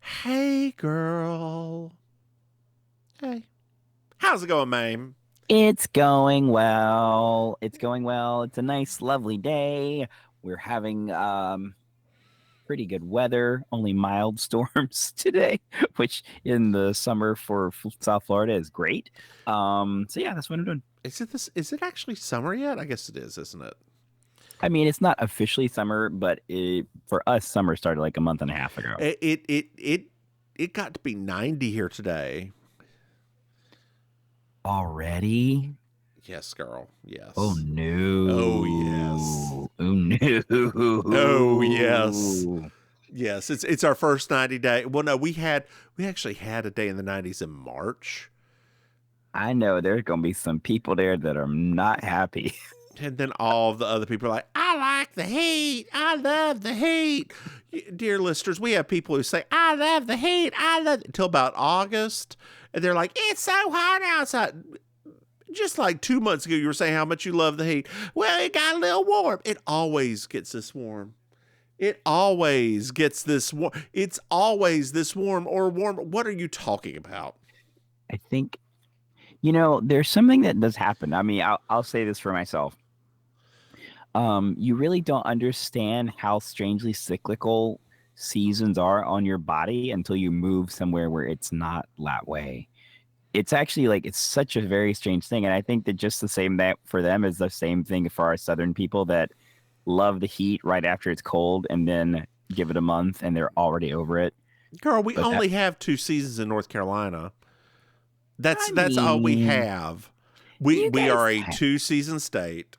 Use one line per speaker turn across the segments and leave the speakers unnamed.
Hey, girl. Hey. How's it going, Maim?
It's going well. It's going well. It's a nice, lovely day. We're having pretty good weather, only mild storms today, which in the summer for South Florida is great. So yeah, that's what I'm doing.
Is it actually summer yet? I guess it is, isn't it?
I mean, it's not officially summer, but for us, summer started like a month and a half ago.
It got to be 90 here today.
Already?
Yes, girl.
Oh
Yes. Oh, yes.
no. Oh
Oh, yes.
no.
Yes, it's our first 90 day. Well, no, we actually had a day in the 90s in March.
I know there's gonna be some people there that are not happy.
And then all of the other people are like, I like the heat. I love the heat. Dear listeners, we have people who say, I love the heat. I love it until about August. And they're like, it's so hot outside. Just like 2 months ago, you were saying how much you love the heat. Well, it got a little warm. It always gets this warm. It always gets this warm. It's always this warm or warm. What are you talking about?
I think, there's something that does happen. I mean, I'll say this for myself. You really don't understand how strangely cyclical seasons are on your body until you move somewhere where it's not that way. It's actually like it's such a very strange thing, and I think that just the same that for them is the same thing for our southern people that love the heat right after it's cold, and then give it a month and they're already over it.
Girl, we
But that,
only have 2 seasons in North Carolina. That's
I
that's all we
mean,
have. We
you
we
guys
are a 2 season state.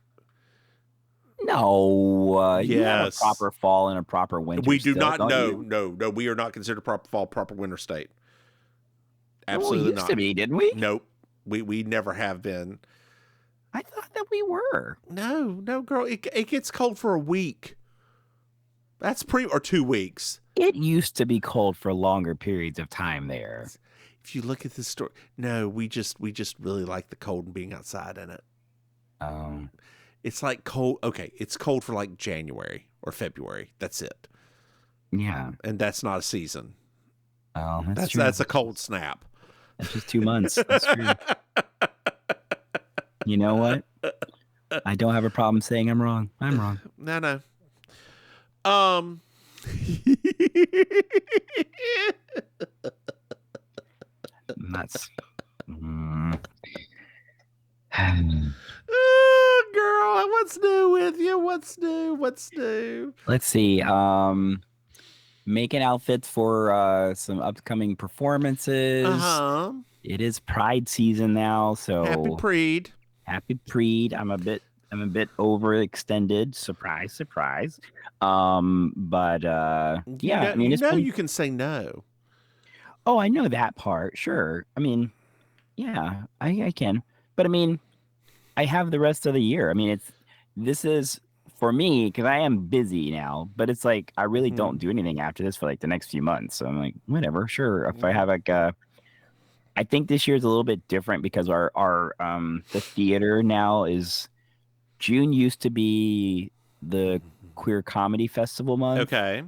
no, you have a
Yes.
proper fall and a proper winter
We do
still,
not
don't
no,
you?
no, no, we are not considered proper fall, proper winter state.
Well, we
Absolutely
used to
not.
be, didn't we?
Nope. We never have been.
I thought that we were.
No, no, girl. It gets cold for a week. That's or 2 weeks.
It used to be cold for longer periods of time there.
If you look at this story, no, we just really like the cold and being outside in it.
Um,
It's like cold. Okay, it's cold for like January or February. That's it,
yeah.
and that's not a season.
Oh, that's
That's
true.
that's a cold snap.
That's just 2 months. That's true. You know what? I don't have a problem saying I'm wrong. I'm wrong.
No, no. Um.
That's. Mm.
Oh, girl, what's new with you? What's new? What's new?
Let's see. Making outfits for some upcoming
Uh
performances.
huh.
It is Pride season now,
Happy
so
Preed.
happy Pride. I'm a bit overextended. Surprise, surprise. But
You
yeah,
know,
I mean
you
it's
know,
been.
you can say no.
Oh, I know that part. Sure. I mean, yeah, I can. But I mean, I have the rest of the year. I mean, this is for me because I am busy now, but it's like I really
Hmm.
don't do anything after this for like the next few months. So I'm like, whatever, sure. If I have like I think this year is a little bit different because our the theater now is June used to be the queer comedy festival month,
Okay.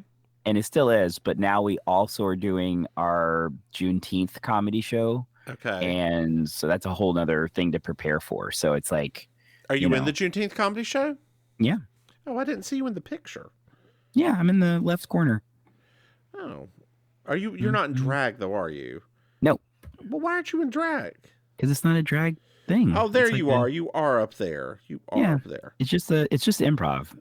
and it still is, but now we also are doing our Juneteenth comedy show.
Okay.
And so that's a whole nother thing to prepare for. So it's like,
Are
you
you in
know,
the Juneteenth comedy show?
yeah,
Oh, I didn't see you in the picture.
yeah, I'm in the left corner.
Oh, are you? You're not in
Hmm.
drag though, are you?
No,
Well, why aren't you in drag?
because it's not a drag thing.
Oh, there
It's like
you
a
are. You are up there. You are
yeah.
up there.
It's just improv.
Yeah,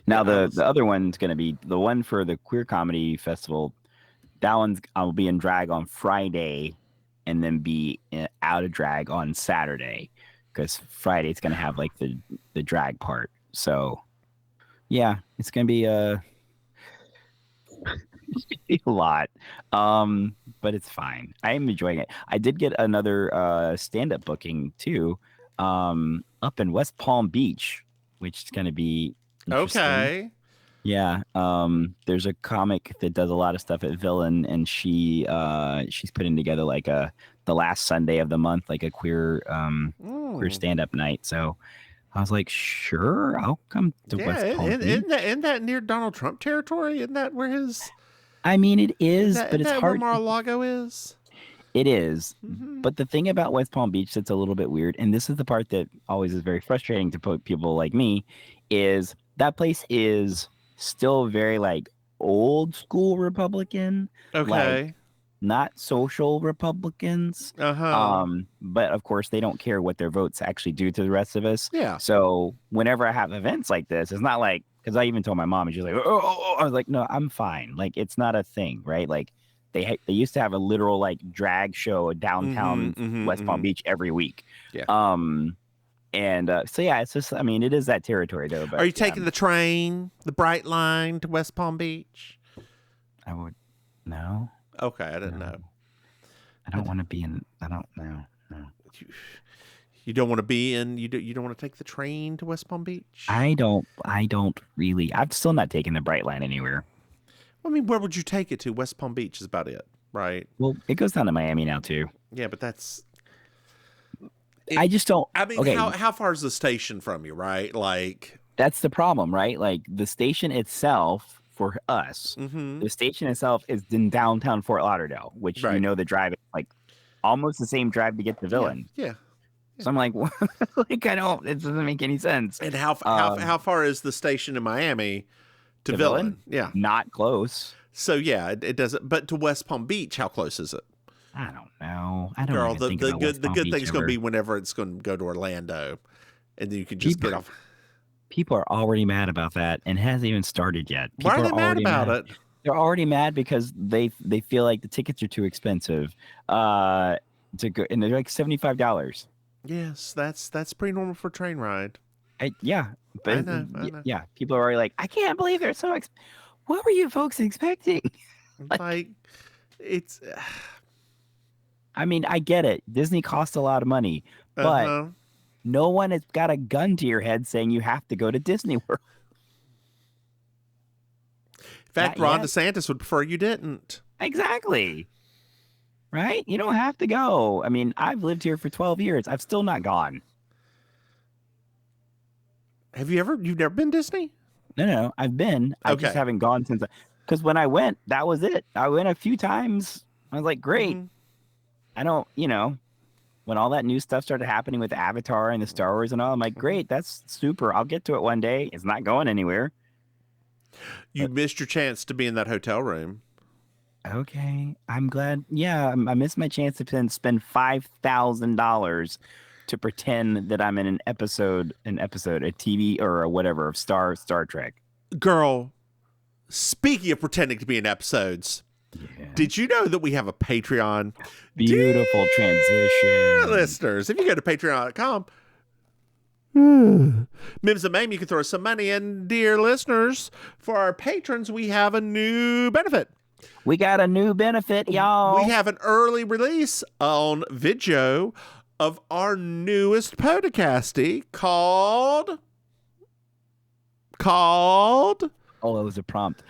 Now
I
the
was.
other one's gonna be the one for the queer comedy festival. That one's I'll be in drag on Friday, and then be out of drag on Saturday, because Friday it's gonna have like the drag part. So yeah, it's gonna be a lot. But it's fine. I am enjoying it. I did get another stand-up booking too, up in West Palm Beach, which is gonna be interesting.
Okay.
Yeah. There's a comic that does a lot of stuff at Villain, and she's putting together like the last Sunday of the month, like a queer
Mm.
stand-up night. So I was like, sure, I'll come to
Yeah.
West Palm
Isn't
Beach.
that near Donald Trump territory? Isn't that where his?
I mean, it is,
That,
but
isn't
it's
that where
hard.
Mar-a-Lago is?
It is.
Mm-hmm.
But the thing about West Palm Beach that's a little bit weird, and this is the part that always is very frustrating to people like me, is that place is still very like old school Republican, like
Okay.
not social Republicans.
Uh-huh.
But of course they don't care what their votes actually do to the rest of us.
Yeah.
So whenever I have events like this, it's not like, because I even told my mom and she's like, oh, I was like, no, I'm fine. Like it's not a thing, right? Like they used to have a literal like drag show downtown West Palm Beach every week.
Yeah.
And so yeah, it's just, I mean, it is that territory though. But
Are you
yeah,
taking the train, the Bright Line to West Palm Beach?
I would no.
Okay, I didn't
No.
know.
I don't want to be in. I don't know. No.
You don't want to be in. You don't want to take the train to West Palm Beach.
I don't really. I'm still not taking the Bright Line anywhere.
I mean, where would you take it to? West Palm Beach is about it, right?
Well, it goes down to Miami now too.
Yeah, but that's.
I just don't.
I mean,
okay,
how far is the station from you, right? Like,
that's the problem, right? Like the station itself for us,
mm-hmm.
the station itself is in downtown Fort Lauderdale, which
Right.
you know the drive is like almost the same drive to get to Villain.
Yeah.
So I'm like, like I don't. It doesn't make any sense.
And how far is the station in Miami to
Villain?
Yeah,
Not close.
So yeah, it doesn't. But to West Palm Beach, how close is it?
I don't know. I don't
Girl,
even
the
think
the
about
good
West
the
Palm
good
Beach
thing's going to
ever.
be whenever it's going to go to Orlando, and then you can just get off.
People are already mad about that, and it hasn't even started yet. People
Why are they mad about it?
They're already mad because they feel like the tickets are too expensive. To go, and they're like $75.
Yes, that's pretty normal for a train ride.
Yeah, but
I know.
Yeah, people are already like, I can't believe they're so. What were you folks expecting?
like it's.
I mean, I get it. Disney costs a lot of money, but no one has got a gun to your head saying you have to go to Disney World.
In fact, Ron DeSantis would prefer you didn't.
Exactly. Right? You don't have to go. I mean, I've lived here for 12 years. I've still not gone.
Have you ever? You've never been Disney?
No. I've been. I just haven't gone since. Because when I went, that was it. I went a few times. I was like, great. I don't, when all that new stuff started happening with Avatar and the Star Wars and all, I'm like, great, that's super. I'll get to it one day. It's not going anywhere.
You missed your chance to be in that hotel room.
Okay. I'm glad. Yeah, I missed my chance to spend $5,000 to pretend that I'm in an episode, a TV or whatever of Star Trek.
Girl, speaking of pretending to be in episodes, did you know that we have a Patreon?
Beautiful transition.
Listeners, if you go to patreon.com, Mims and Maim, you can throw us some money. And dear listeners, for our patrons, we have a new benefit.
We got a new benefit, y'all.
We have an early release on video of our newest podcasty called.
Oh, it was a prompt.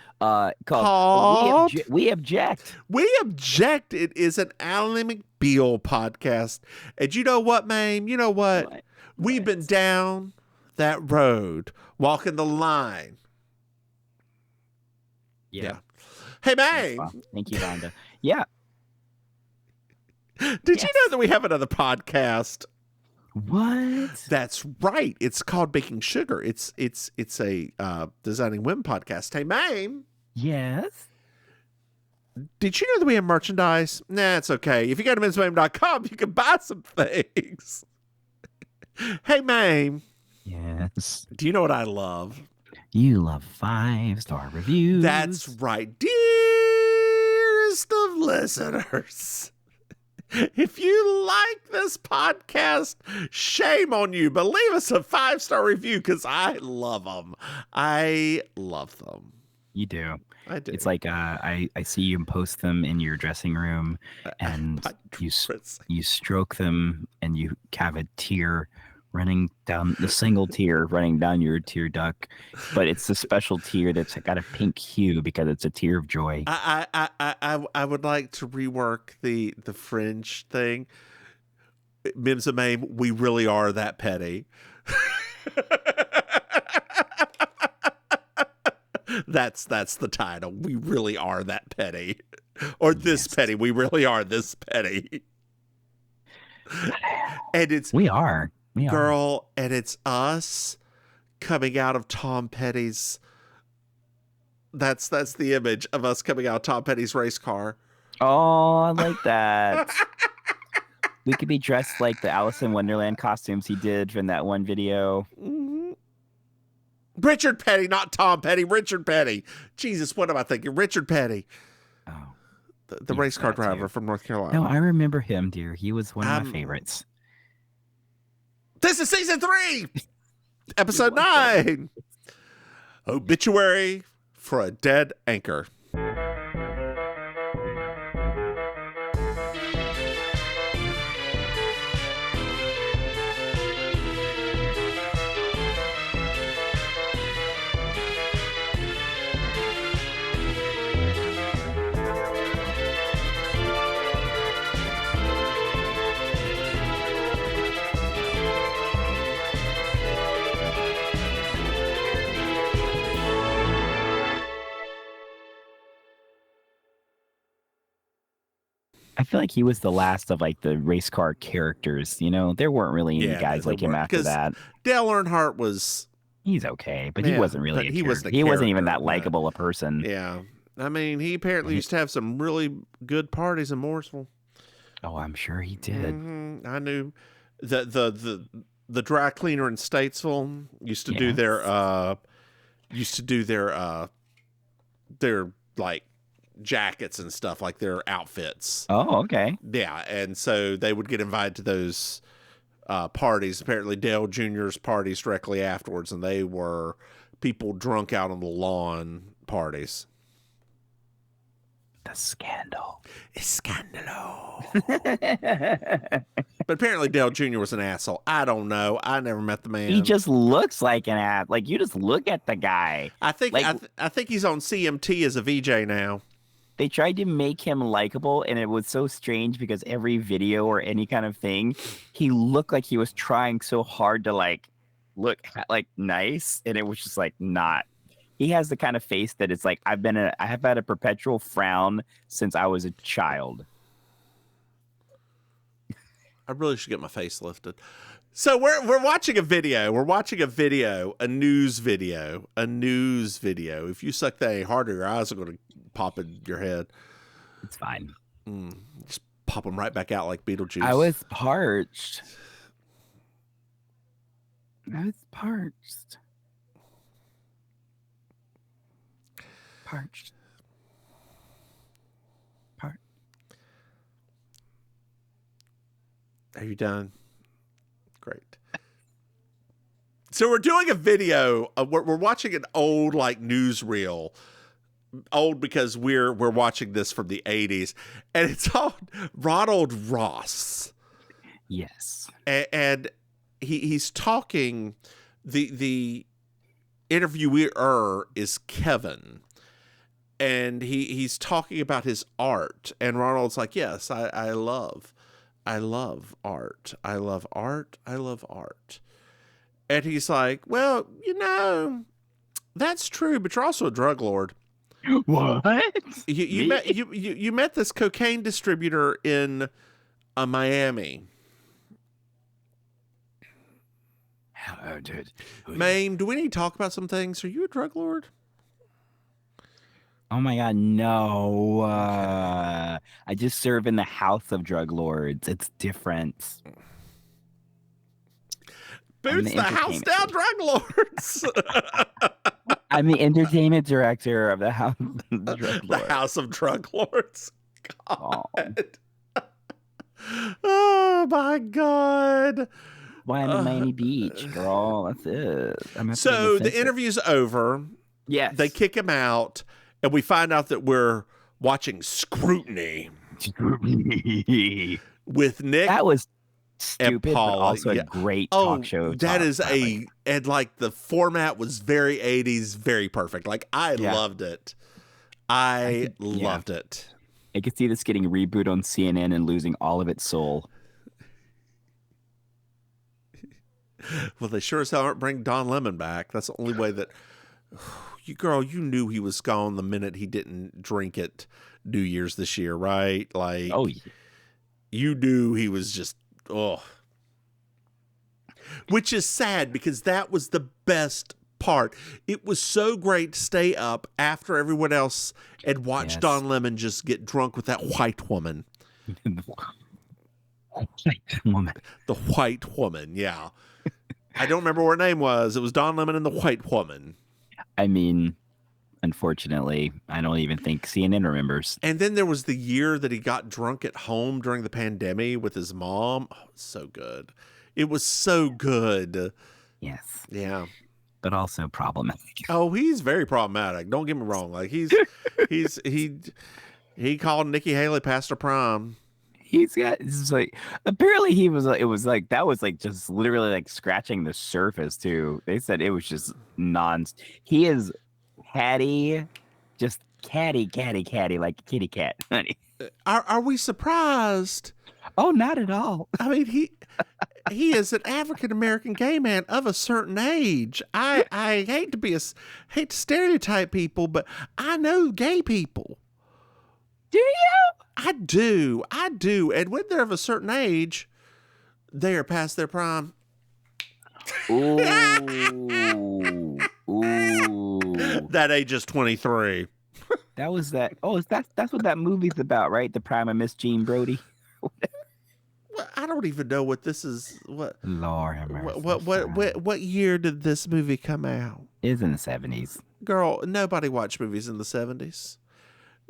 Called We Object.
We Object. It is an Alan McBeal podcast. And you know what, Maim? You know what? We've been down that road, walking the line. Yeah. Hey, Maim.
Thank you, Rhonda. Yeah.
Did you know that we have another podcast?
What?
That's right. It's called Baking Sugar. It's a Designing Women podcast. Hey, Maim.
Yes.
Did you know that we have merchandise? Nah, it's okay. If you go to mimsmaim.com, you can buy some things. Hey, Maim.
Yes.
Do you know what I love?
You love 5-star reviews.
That's right. Dearest of listeners. If you like this podcast, shame on you, but leave us a 5-star review because I love them. I love them.
You do.
I do.
It's like I see you post them in your dressing room, and you stroke them, and you have a tear running down, the single tear running down your tear duct, but it's the special tear that's got a pink hue because it's a tear of joy.
I would like to rework the fringe thing. Mims and Maim, we really are that petty. That's the title. We really are that petty. Or this
Yes.
petty. We really are this petty. And it's
We are.
girl, and it's us coming out of Tom Petty's. That's the image of us coming out of Tom Petty's race car.
Oh, I like that. We could be dressed like the Alice in Wonderland costumes he did from that one video.
Mm-hmm. Richard Petty, not Tom Petty. Richard Petty. Jesus, what am I thinking? Richard Petty.
Oh,
The race car driver from North Carolina.
No, I remember him, dear. He was one of my favorites.
This is season 3, episode 9. Obituary for a Dead Anchor.
I feel like he was the last of like the race car characters. You know, there weren't really any guys like him after that.
Dale Earnhardt was.
He's okay, but he wasn't really.
He wasn't
even that likable a person.
Yeah, I mean, he apparently used to have some really good parties in Mooresville.
Oh, I'm sure he did.
Mm-hmm. I knew the dry cleaner in Statesville used to do their like jackets and stuff, like their outfits.
Oh, okay.
Yeah, and so they would get invited to those parties. Apparently Dale Jr.'s parties directly afterwards, and they were people drunk out on the lawn parties.
The scandal.
Scandalo. But apparently Dale Jr. was an asshole. I don't know. I never met the man.
He just looks like an ass. Like, you just look at the guy.
I think
like,
I think he's on CMT as a VJ now.
They tried to make him likable, and it was so strange because every video or any kind of thing, he looked like he was trying so hard to like look like nice, and it was just like not. He has the kind of face that it's like I have had a perpetual frown since I was a child.
I really should get my face lifted. So we're watching a video. We're watching a video, a news video. If you suck that any harder, your eyes are going to pop in your head.
It's fine.
Just pop them right back out like Beetlejuice.
I was parched.
Are you done? Great. So we're doing a video. We're watching an old like newsreel. Old because we're watching this from the 80s, and it's on Ronald Ross.
Yes.
And he's talking. The interviewer is Kevin, and he's talking about his art, and Ronald's like, yes, I love art. I love art. I love art. And he's like, well, you know, that's true, but you're also a drug lord.
What?
You met this cocaine distributor in Miami.
Hello, dude.
Maim, do we need to talk about some things? Are you a drug lord?
Oh my God, no. I just serve in the house of drug lords. It's different.
Boots the house down drug lords.
I'm the entertainment director of the house of drug lords.
The house of drug lords. God. Oh my God.
Why I'm in Miami Beach, girl. That's it.
So the interview's over.
Yes.
They kick him out, and we find out that we're watching Scrutiny. With Nick.
That was stupid, but also a great talk show.
That is and like the format was very 80s, very perfect. Like I loved it. I loved it.
I could see this getting rebooted on CNN and losing all of its soul.
Well, they sure as hell aren't bringing Don Lemon back. That's the only way that you knew he was gone the minute he didn't drink at New Year's this year, right? Like,
Oh,
you knew he was just, which is sad because that was the best part. It was so great to stay up after everyone else and watch
yes.
Don Lemon just get drunk with that white woman.
Woman.
The white woman, yeah. I don't remember what her name was. It was Don Lemon and the white woman.
I mean, unfortunately, I don't even think CNN remembers.
And then there was the year that he got drunk at home during the pandemic with his mom. Oh, it was so good. It was so good.
Yes.
Yeah.
But also problematic.
Oh, he's very problematic. Don't get me wrong. Like he called Nikki Haley past her prime.
He's got, it's like, apparently he was, it was like, that was like just literally like scratching the surface too. They said it was just he is catty, just catty, like a kitty cat, honey.
Are we surprised?
Oh, not at all.
I mean, he is an African American gay man of a certain age. I hate to stereotype people, but I know gay people.
Do you?
I do. And when they're of a certain age, they are past their prime.
Ooh.
That age is 23.
That was that. Oh, that's what that movie's about, right? The Prime of Miss Jean Brody.
Well, I don't even know what this is. What?
Lord have mercy.
What year did this movie come out?
It's in the 70s.
Girl, nobody watched movies in the 70s.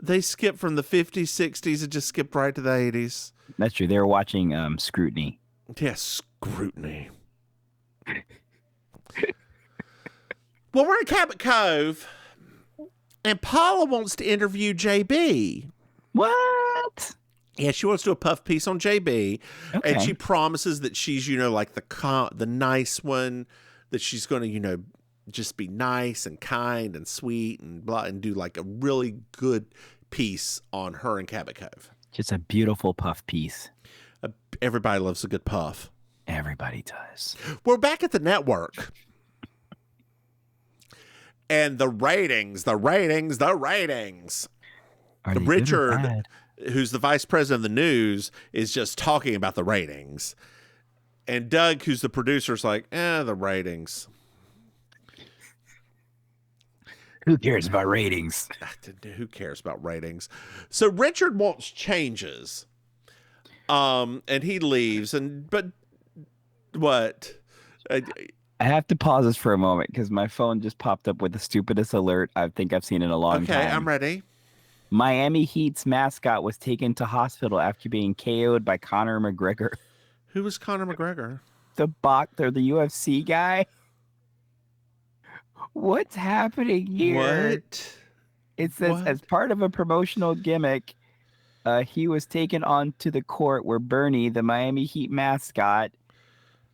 They skipped from the 50s, 60s, and just skipped right to the 80s.
That's true. They were watching Scrutiny.
Yes, Scrutiny. Well, we're in Cabot Cove, and Paula wants to interview JB.
What?
Yeah, she wants to do a puff piece on JB,
Okay.
and she promises that she's, like the nice one, that she's going to, just be nice and kind and sweet and blah, and do like a really good piece on her in Cabot Cove.
Just a beautiful puff piece.
Everybody loves a good puff.
Everybody does.
We're back at the network. And the ratings.
Are they
Richard,
good or bad?
who's the vice president of the news, is just talking about the ratings. And Doug, who's the producer, is like, the ratings.
Who cares about ratings?
Who cares about ratings? So Richard wants changes. And he leaves. But what?
I have to pause this for a moment because my phone just popped up with the stupidest alert I think I've seen in a long time.
Okay, I'm ready.
Miami Heat's mascot was taken to hospital after being KO'd by Conor McGregor.
Who was Conor McGregor?
The UFC guy. What's happening here?
What?
It says, as part of a promotional gimmick, he was taken onto the court where Bernie, the Miami Heat mascot,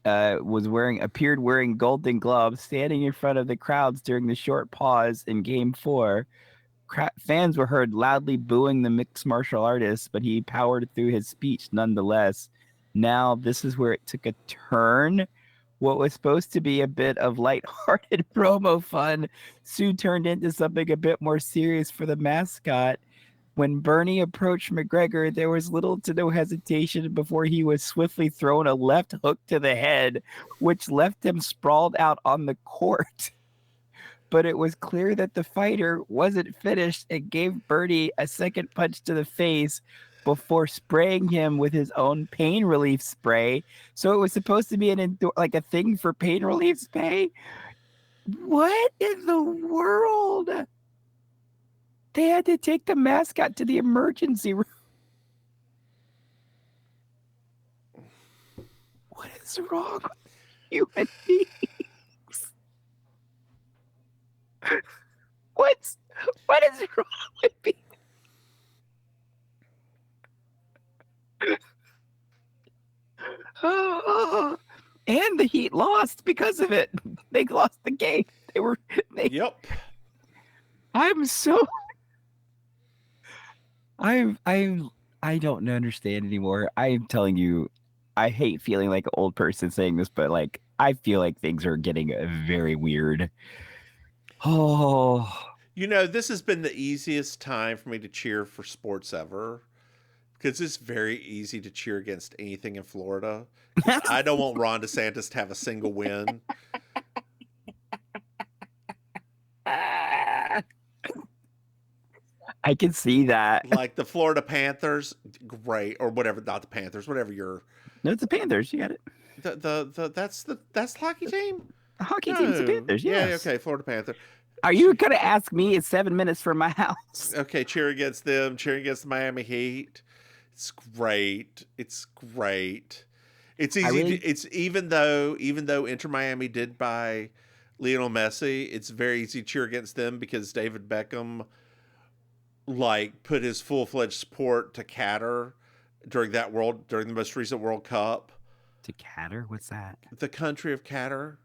appeared wearing golden gloves, standing in front of the crowds during the short pause in Game 4. Fans were heard loudly booing the mixed martial artist, but he powered through his speech nonetheless. Now, this is where it took a turn. What was supposed to be a bit of lighthearted promo fun soon turned into something a bit more serious for the mascot. When Bernie approached McGregor, there was little to no hesitation before he was swiftly thrown a left hook to the head, which left him sprawled out on the court. But it was clear that the fighter wasn't finished and gave Bernie a second punch to the face before spraying him with his own pain relief spray. So it was supposed to be a thing for pain relief spray. What in the world? They had to take the mascot to the emergency room. What is wrong with human beings? What is wrong with me? And the Heat lost because of it. They lost the game.
Yep.
I don't understand anymore. I'm telling you, I hate feeling like an old person saying this, but I feel like things are getting very weird. Oh,
You know, this has been the easiest time for me to cheer for sports ever because it's very easy to cheer against anything in Florida because I don't want Ron DeSantis to have a single win.
I can see that.
Like the Florida Panthers, great, or whatever, not the Panthers, whatever your
No, it's the Panthers. You got it.
that's the hockey team.
The hockey team's the Panthers.
Yeah,
Yes.
okay, Florida Panther.
Are you gonna ask me? It's 7 minutes from my house.
Okay, cheer against them, cheering against the Miami Heat. It's great. It's great. It's easy. It's even though Inter Miami did buy Lionel Messi, it's very easy to cheer against them because David Beckham like put his full-fledged support to Qatar during the most recent World Cup.
To Qatar? What's that?
The country of Qatar.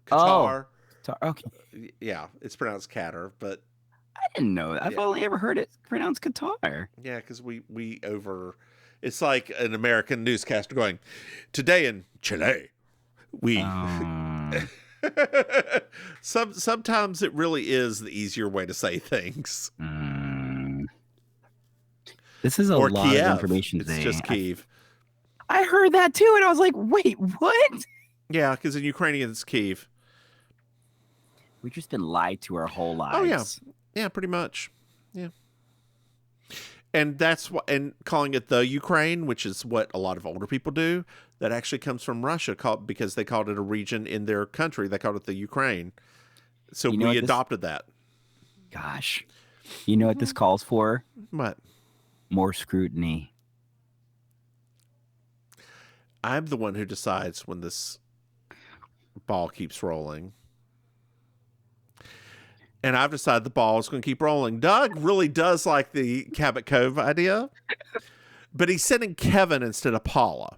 Qatar.
Oh, okay.
Yeah, it's pronounced Qatar, but
I didn't know that. I've only ever heard it pronounced Qatar.
yeah, because it's like an American newscaster going, today in Chile, we. Sometimes it really is the easier way to say things.
This is a lot
Kiev.
of information today.
It's just Kiev.
I heard that too, and I was like, wait, what?
Yeah, because in Ukrainian it's Kiev.
We've just been lied to our whole lives.
Oh, yeah. Yeah, pretty much. Yeah. And that's what, and calling it the Ukraine, which is what a lot of older people do, that actually comes from Russia because they called it a region in their country. They called it the Ukraine. So we adopted that.
Gosh. You know what this calls for?
What?
More scrutiny.
I'm the one who decides when this ball keeps rolling. And I've decided the ball is going to keep rolling. Doug really does like the Cabot Cove idea, but he's sending Kevin instead of Paula.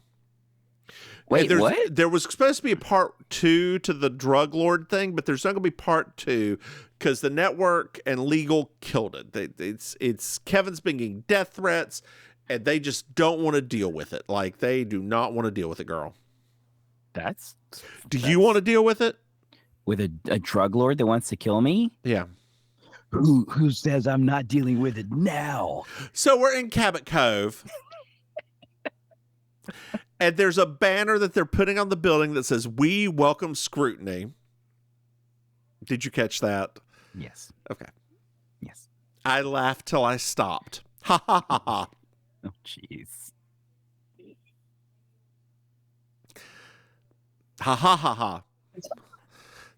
Wait, what?
There was supposed to be a part 2 to the drug lord thing, but there's not going to be part 2 because the network and legal killed it. It's Kevin's been getting death threats, and they just don't want to deal with it. Like, they do not want to deal with it, girl. Do you want to deal with it?
With a drug lord that wants to kill me?
Yeah.
Who says I'm not dealing with it now?
So we're in Cabot Cove. And there's a banner that they're putting on the building that says, "We welcome scrutiny." Did you catch that?
Yes.
Okay.
Yes.
I laughed till I stopped. Ha ha ha ha.
Oh, jeez.
Ha ha ha ha.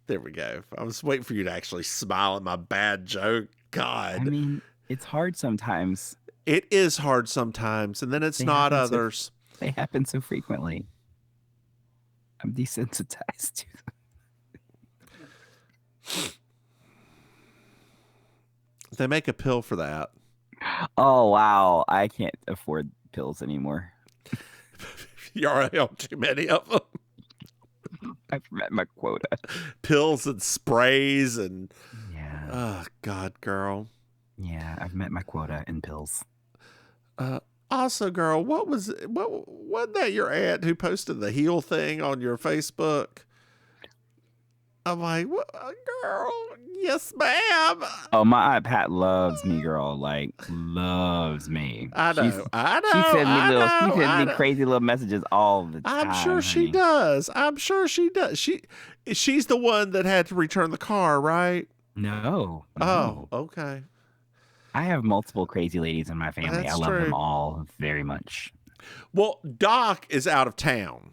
There we go. I was waiting for you to actually smile at my bad joke. God.
I mean, it's hard sometimes.
It is hard sometimes, and then it's not others.
They happen so frequently. I'm desensitized to them.
They make a pill for that.
Oh, wow. I can't afford pills anymore.
You already own too many of them.
I've met my quota.
Pills and sprays and...
Yeah.
Oh, God, girl.
Yeah, I've met my quota in pills.
Also, girl, wasn't that your aunt who posted the heel thing on your Facebook? I'm like, what, girl? Yes, ma'am.
Oh, my Aunt Pat loves me, girl. Like, loves me.
I know.
She sends me crazy little messages all the time.
I'm sure she does. She's the one that had to return the car, right?
No.
Oh, okay.
I have multiple crazy ladies in my family.
That's
I love
true.
them all very much.
Well, Doc is out of town.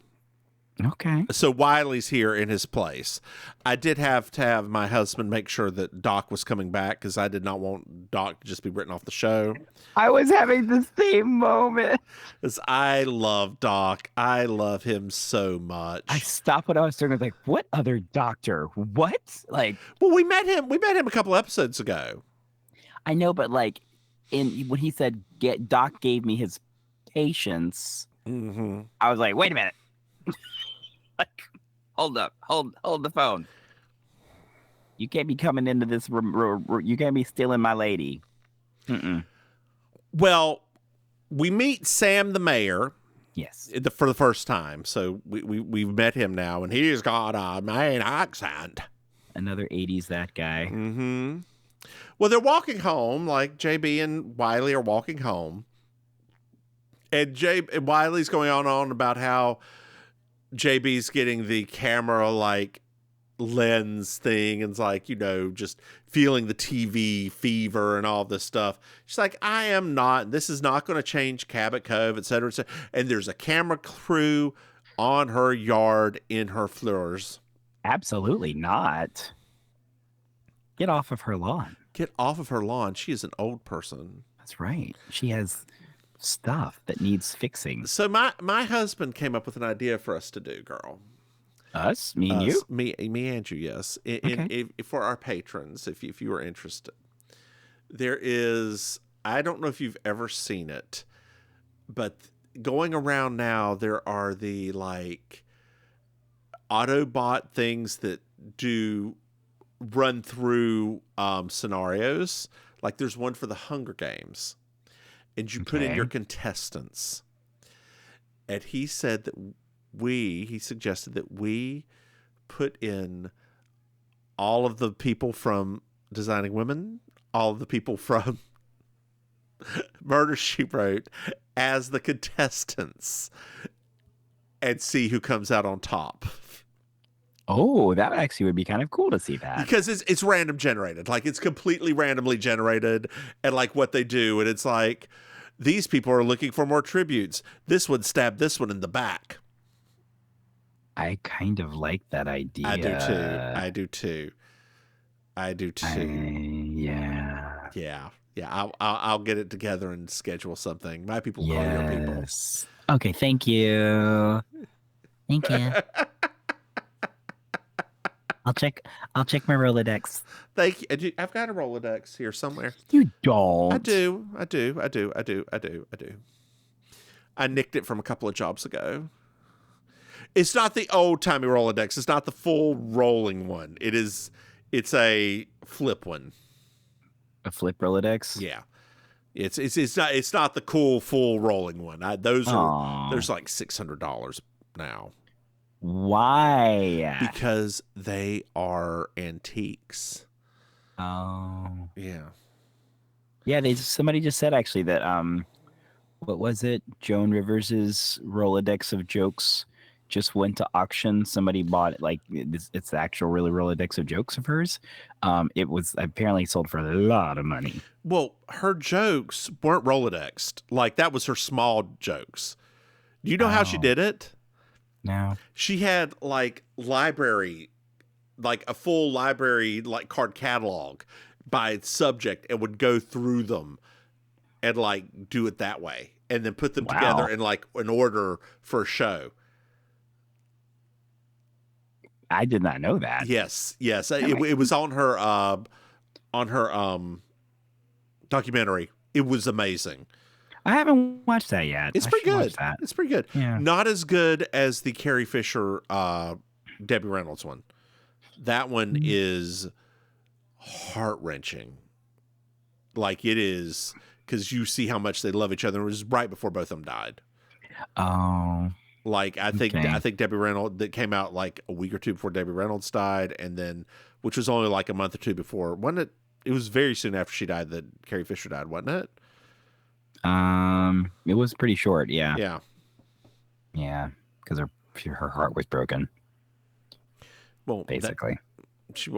Okay.
So Wiley's here in his place. I did have to have my husband make sure that Doc was coming back because I did not want Doc to just be written off the show.
I was having the same moment.
Because I love Doc. I love him so much.
I stopped what I was doing. I was like, what other doctor? What? Like,
well, we met him a couple episodes ago.
I know, but like, when he said Doc gave me his patience, I was like, wait a minute. Like, hold up, hold the phone. You can't be coming into this room. You can't be stealing my lady.
Well, we meet Sam the mayor.
Yes.
For the first time. So we've met him now, and he's got a Maine accent.
Another 80s that guy.
Mm-hmm. Well, they're walking home, like JB and Wiley are walking home. And Wiley's going on about how JB's getting the camera like lens thing and it's like, just feeling the TV fever and all this stuff. She's like, I am not, this is not going to change Cabot Cove, et cetera, et cetera. And there's a camera crew on her yard in her floors.
Absolutely not. Get off of her lawn.
Get off of her lawn. She is an old person.
That's right. She has stuff that needs fixing.
So my husband came up with an idea for us to do, girl.
Us? Me and you?
Me and you, yes. For our patrons, if you are interested. There is, I don't know if you've ever seen it, but going around now, there are the like Autobot things that do run through scenarios. Like there's one for the Hunger Games. And you put in your contestants. And he said that he suggested that we put in all of the people from Designing Women, all of the people from Murder, She Wrote as the contestants and see who comes out on top.
Oh, that actually would be kind of cool to see that.
Because it's random generated. Like it's completely randomly generated and like what they do. And it's like, these people are looking for more tributes. This one stabbed this one in the back.
I kind of like that idea.
I do too.
Yeah.
Yeah. I'll get it together and schedule something. My people call your people.
Okay. Thank you. Thank you. I'll check my Rolodex.
Thank you. I've got a Rolodex here somewhere.
You don't.
I do. I nicked it from a couple of jobs ago. It's not the old-timey Rolodex. It's not the full rolling one. It's a flip one.
A flip Rolodex?
Yeah. It's not the cool full rolling one. There's like $600 now.
Why?
Because they are antiques.
Oh.
Yeah.
Yeah, somebody just said actually that what was it? Joan Rivers's Rolodex of jokes just went to auction. Somebody bought it, like it's the actual really Rolodex of jokes of hers. It was apparently sold for a lot of money.
Well, her jokes weren't Rolodexed. Like that was her small jokes. Do you know how she did it?
No.
She had like a full library, like card catalog by subject and would go through them and like do it that way and then put them together in like an order for a show.
I did not know that.
Yes. It was on her documentary. It was amazing.
I haven't watched that yet.
It's pretty good. It's pretty good.
Yeah.
Not as good as the Carrie Fisher, Debbie Reynolds one. That one is heart-wrenching. Like it is, because you see how much they love each other. It was right before both of them died.
Oh.
Like I think Debbie Reynolds, that came out like a week or two before Debbie Reynolds died, and then which was only like a month or two before. Wasn't it? It was very soon after she died that Carrie Fisher died, wasn't it?
It was pretty short. Yeah.
Yeah.
Yeah, because her heart was broken.
Well,
basically,
she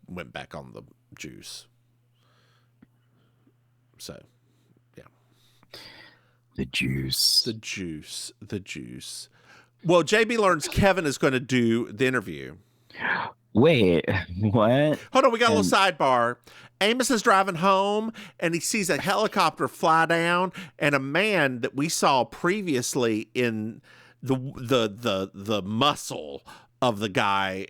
went back on the juice. So, yeah.
The juice.
Well, JB learns Kevin is going to do the interview.
Wait, what?
Hold on, we got a little sidebar. Amos is driving home, and he sees a helicopter fly down, and a man that we saw previously in the muscle of the guy,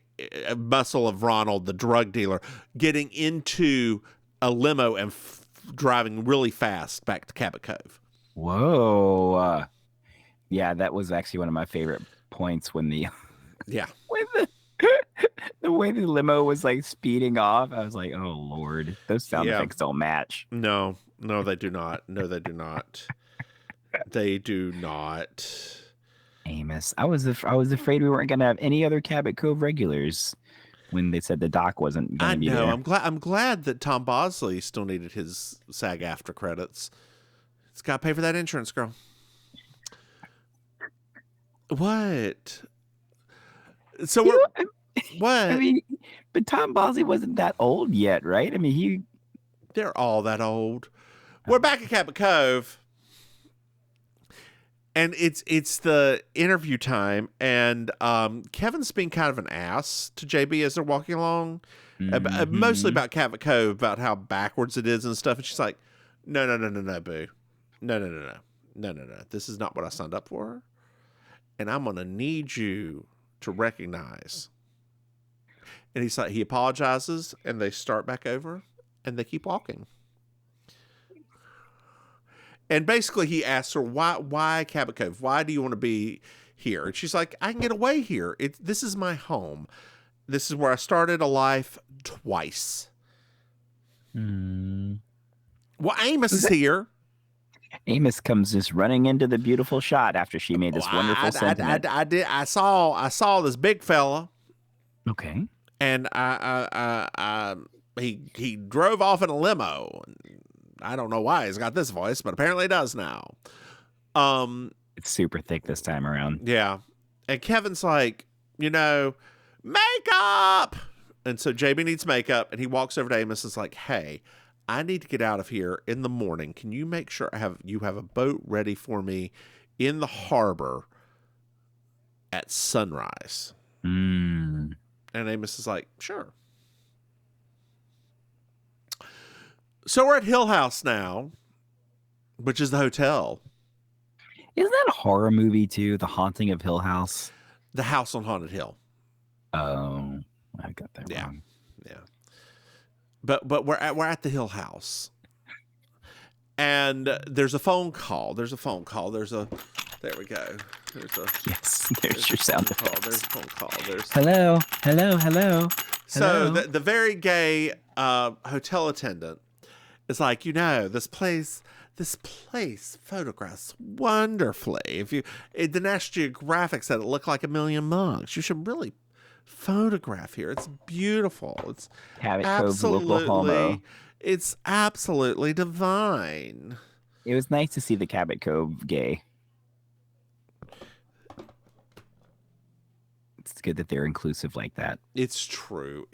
muscle of Ronald, the drug dealer, getting into a limo and driving really fast back to Cabot Cove.
Whoa. Yeah, that was actually one of my favorite points when the the way the limo was like speeding off. I was like, oh Lord, those sound effects don't match.
No, they do not. They do not.
Amos, I was afraid we weren't gonna have any other Cabot Cove regulars. when they said the doc wasn't going
I
to be
know.
there.
I'm glad that Tom Bosley still needed his SAG after credits. It's got to pay for that insurance, girl. What? So we're what?
I mean, but Tom Bosley wasn't that old yet, right? I mean,
They're all that old. We're back at Cabot Cove. And it's the interview time, and Kevin's being kind of an ass to JB as they're walking along, mostly about Cabot Cove, about how backwards it is and stuff. And she's like, "No, boo, no. This is not what I signed up for, and I'm gonna need you to recognize." And he's like, he apologizes, and they start back over, and they keep walking. And basically, he asks her, why Cabot Cove? Why do you want to be here? And she's like, I can get away here. This is my home. This is where I started a life twice. Well, Amos is here.
Amos comes just running into the beautiful shot after she made this wonderful sentiment.
I saw this big fella.
Okay.
And he drove off in a limo. I don't know why he's got this voice, but apparently he does now.
It's super thick this time around.
Yeah. And Kevin's like, makeup. And so JB needs makeup, and he walks over to Amos and is like, hey, I need to get out of here in the morning. Can you make sure you have a boat ready for me in the harbor at sunrise? And Amos is like, sure. So we're at Hill House now, which is the hotel.
Isn't that a horror movie too? The Haunting of Hill House?
The House on Haunted Hill.
Oh, I got that wrong.
Yeah. But we're at the Hill House. And there's a phone call. There we go.
There's your sound effects.
There's a phone call.
Hello.
So the very gay hotel attendant is like, this place photographs wonderfully. The National Geographic said it looked like a million monks. You should really photograph here. It's beautiful. It's
Cabot Cove, local homo.
It's absolutely divine.
It was nice to see the Cabot Cove gay. It's good that they're inclusive like that.
It's true.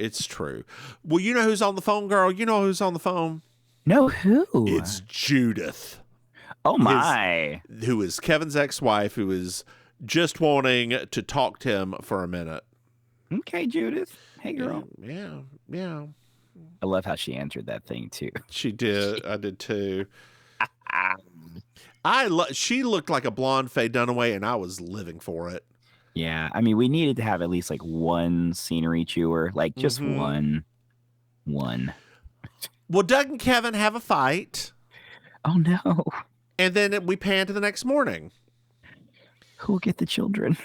Well, you know who's on the phone, girl? You know who's on the phone?
No, who?
It's Judith.
Oh, my.
Who is Kevin's ex-wife, who is just wanting to talk to him for a minute.
Okay, Judith. Hey, girl.
Yeah.
I love how she answered that thing, too.
She did. I did, too. She looked like a blonde Faye Dunaway, and I was living for it.
Yeah, I mean, we needed to have at least like one scenery chewer, like just one.
Well, Doug and Kevin have a fight.
Oh no!
And then we pan to the next morning.
Who will get the children?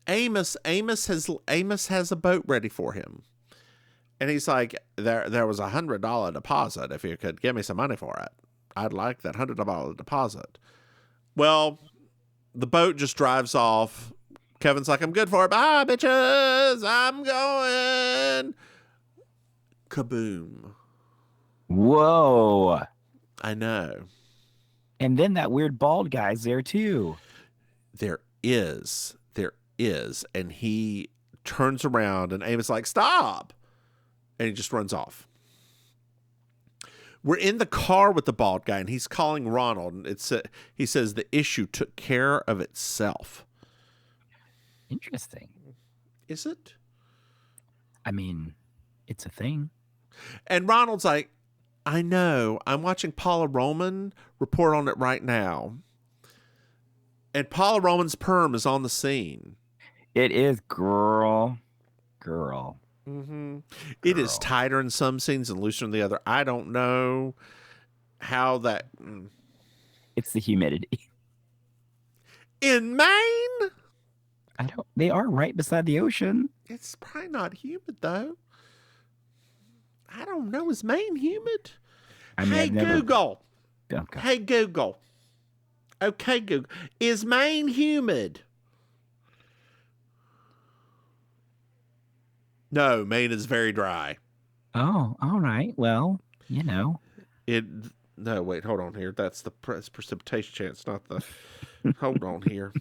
Amos has a boat ready for him, and he's like, there was $100 deposit. If you could give me some money for it, I'd like that $100 deposit. Well, the boat just drives off. Kevin's like, I'm good for it. Bye, bitches. I'm going. Kaboom.
Whoa.
I know.
And then that weird bald guy's there, too.
There is. And he turns around, and Amos like, stop. And he just runs off. We're in the car with the bald guy, and he's calling Ronald. And he says the issue took care of itself.
Interesting.
Is it?
I mean, it's a thing.
And Ronald's like, I know. I'm watching Paula Roman report on it right now. And Paula Roman's perm is on the scene.
It is, girl.
Mm-hmm. It is tighter in some scenes and looser in the other. I don't know how that...
It's the humidity.
In Maine?
They are right beside the ocean.
It's probably not humid, though. I don't know. Is Maine humid? Google.
Okay.
Hey, Google. Okay, Google. Is Maine humid? No, Maine is very dry.
Oh, all right. Well,
No, wait, hold on here. That's the precipitation chance, not the. Hold on here.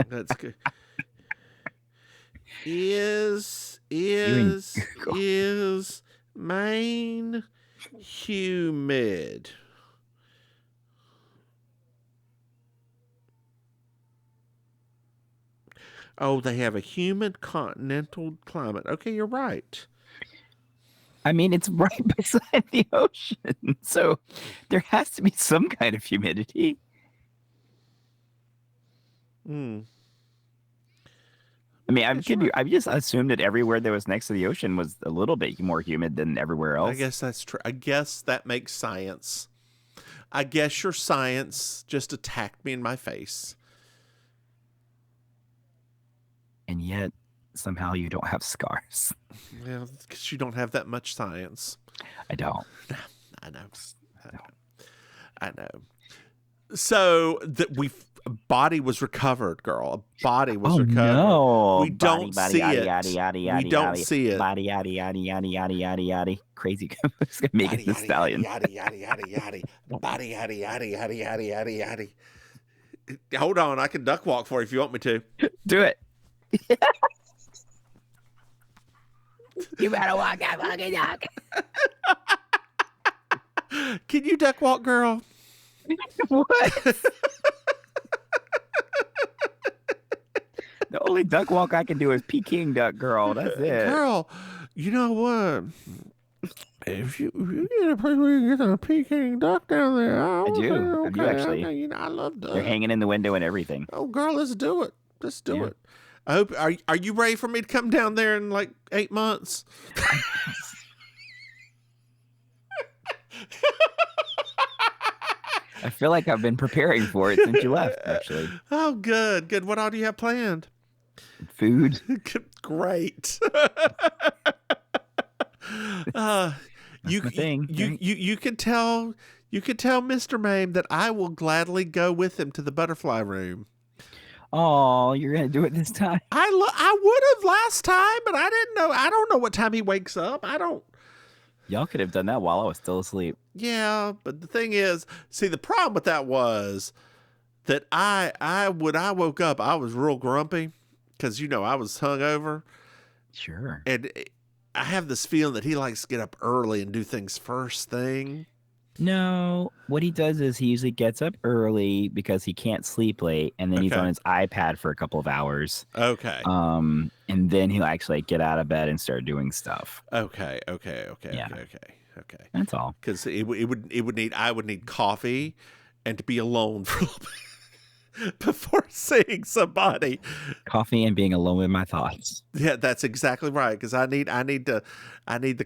That's good. Is Maine humid? Oh, they have a humid continental climate. Okay, you're right.
I mean, it's right beside the ocean, so there has to be some kind of humidity.
Hmm.
I mean, I just assumed that everywhere that was next to the ocean was a little bit more humid than everywhere else.
I guess that's true. I guess that makes science. I guess your science just attacked me in my face.
And yet, somehow you don't have scars.
Well, because you don't have that much science.
I don't.
I know. I know. So a body was recovered, girl. A body was recovered.
No.
We don't see it. We don't see it.
Body, yaddy, yaddy, yaddy, yaddy, yaddy, yaddy. Crazy. It's gonna make it the stallion.
Yaddy, yaddy, yaddy, yaddy. Body, yaddy, yaddy, yaddy, yaddy, yaddy, yaddy. Hold on, I can duck walk for you if you want me to.
Do it. You better walk that fucking duck.
Can you duck walk, girl?
What? The only duck walk I can do is Peking duck, girl. That's it.
Girl, you know what? If you get a place where you get a Peking duck down there,
I do.
Okay,
I do actually.
Okay, I love ducks.
They're hanging in the window and everything.
Oh, girl, let's do it. Let's do it. I hope. Are you ready for me to come down there in like 8 months?
I feel like I've been preparing for it since you left, actually.
Oh, good. Good. What all do you have planned?
Food.
Great. You can tell Mr. Maim that I will gladly go with him to the butterfly room.
Oh, you're gonna do it this time?
I would have last time, but I didn't know. I don't know what time he wakes up. I don't.
Y'all could have done that while I was still asleep.
Yeah, but the thing is, see, the problem with that was that when I woke up, I was real grumpy because I was hungover.
Sure.
And I have this feeling that he likes to get up early and do things first thing.
No, what he does is he usually gets up early because he can't sleep late, and then he's on his iPad for a couple of hours.
Okay.
And then he'll actually get out of bed and start doing stuff.
Okay.
That's all.
Because I would need coffee and to be alone for a little bit before seeing somebody.
Coffee and being alone with my thoughts.
Yeah, that's exactly right. Because I need the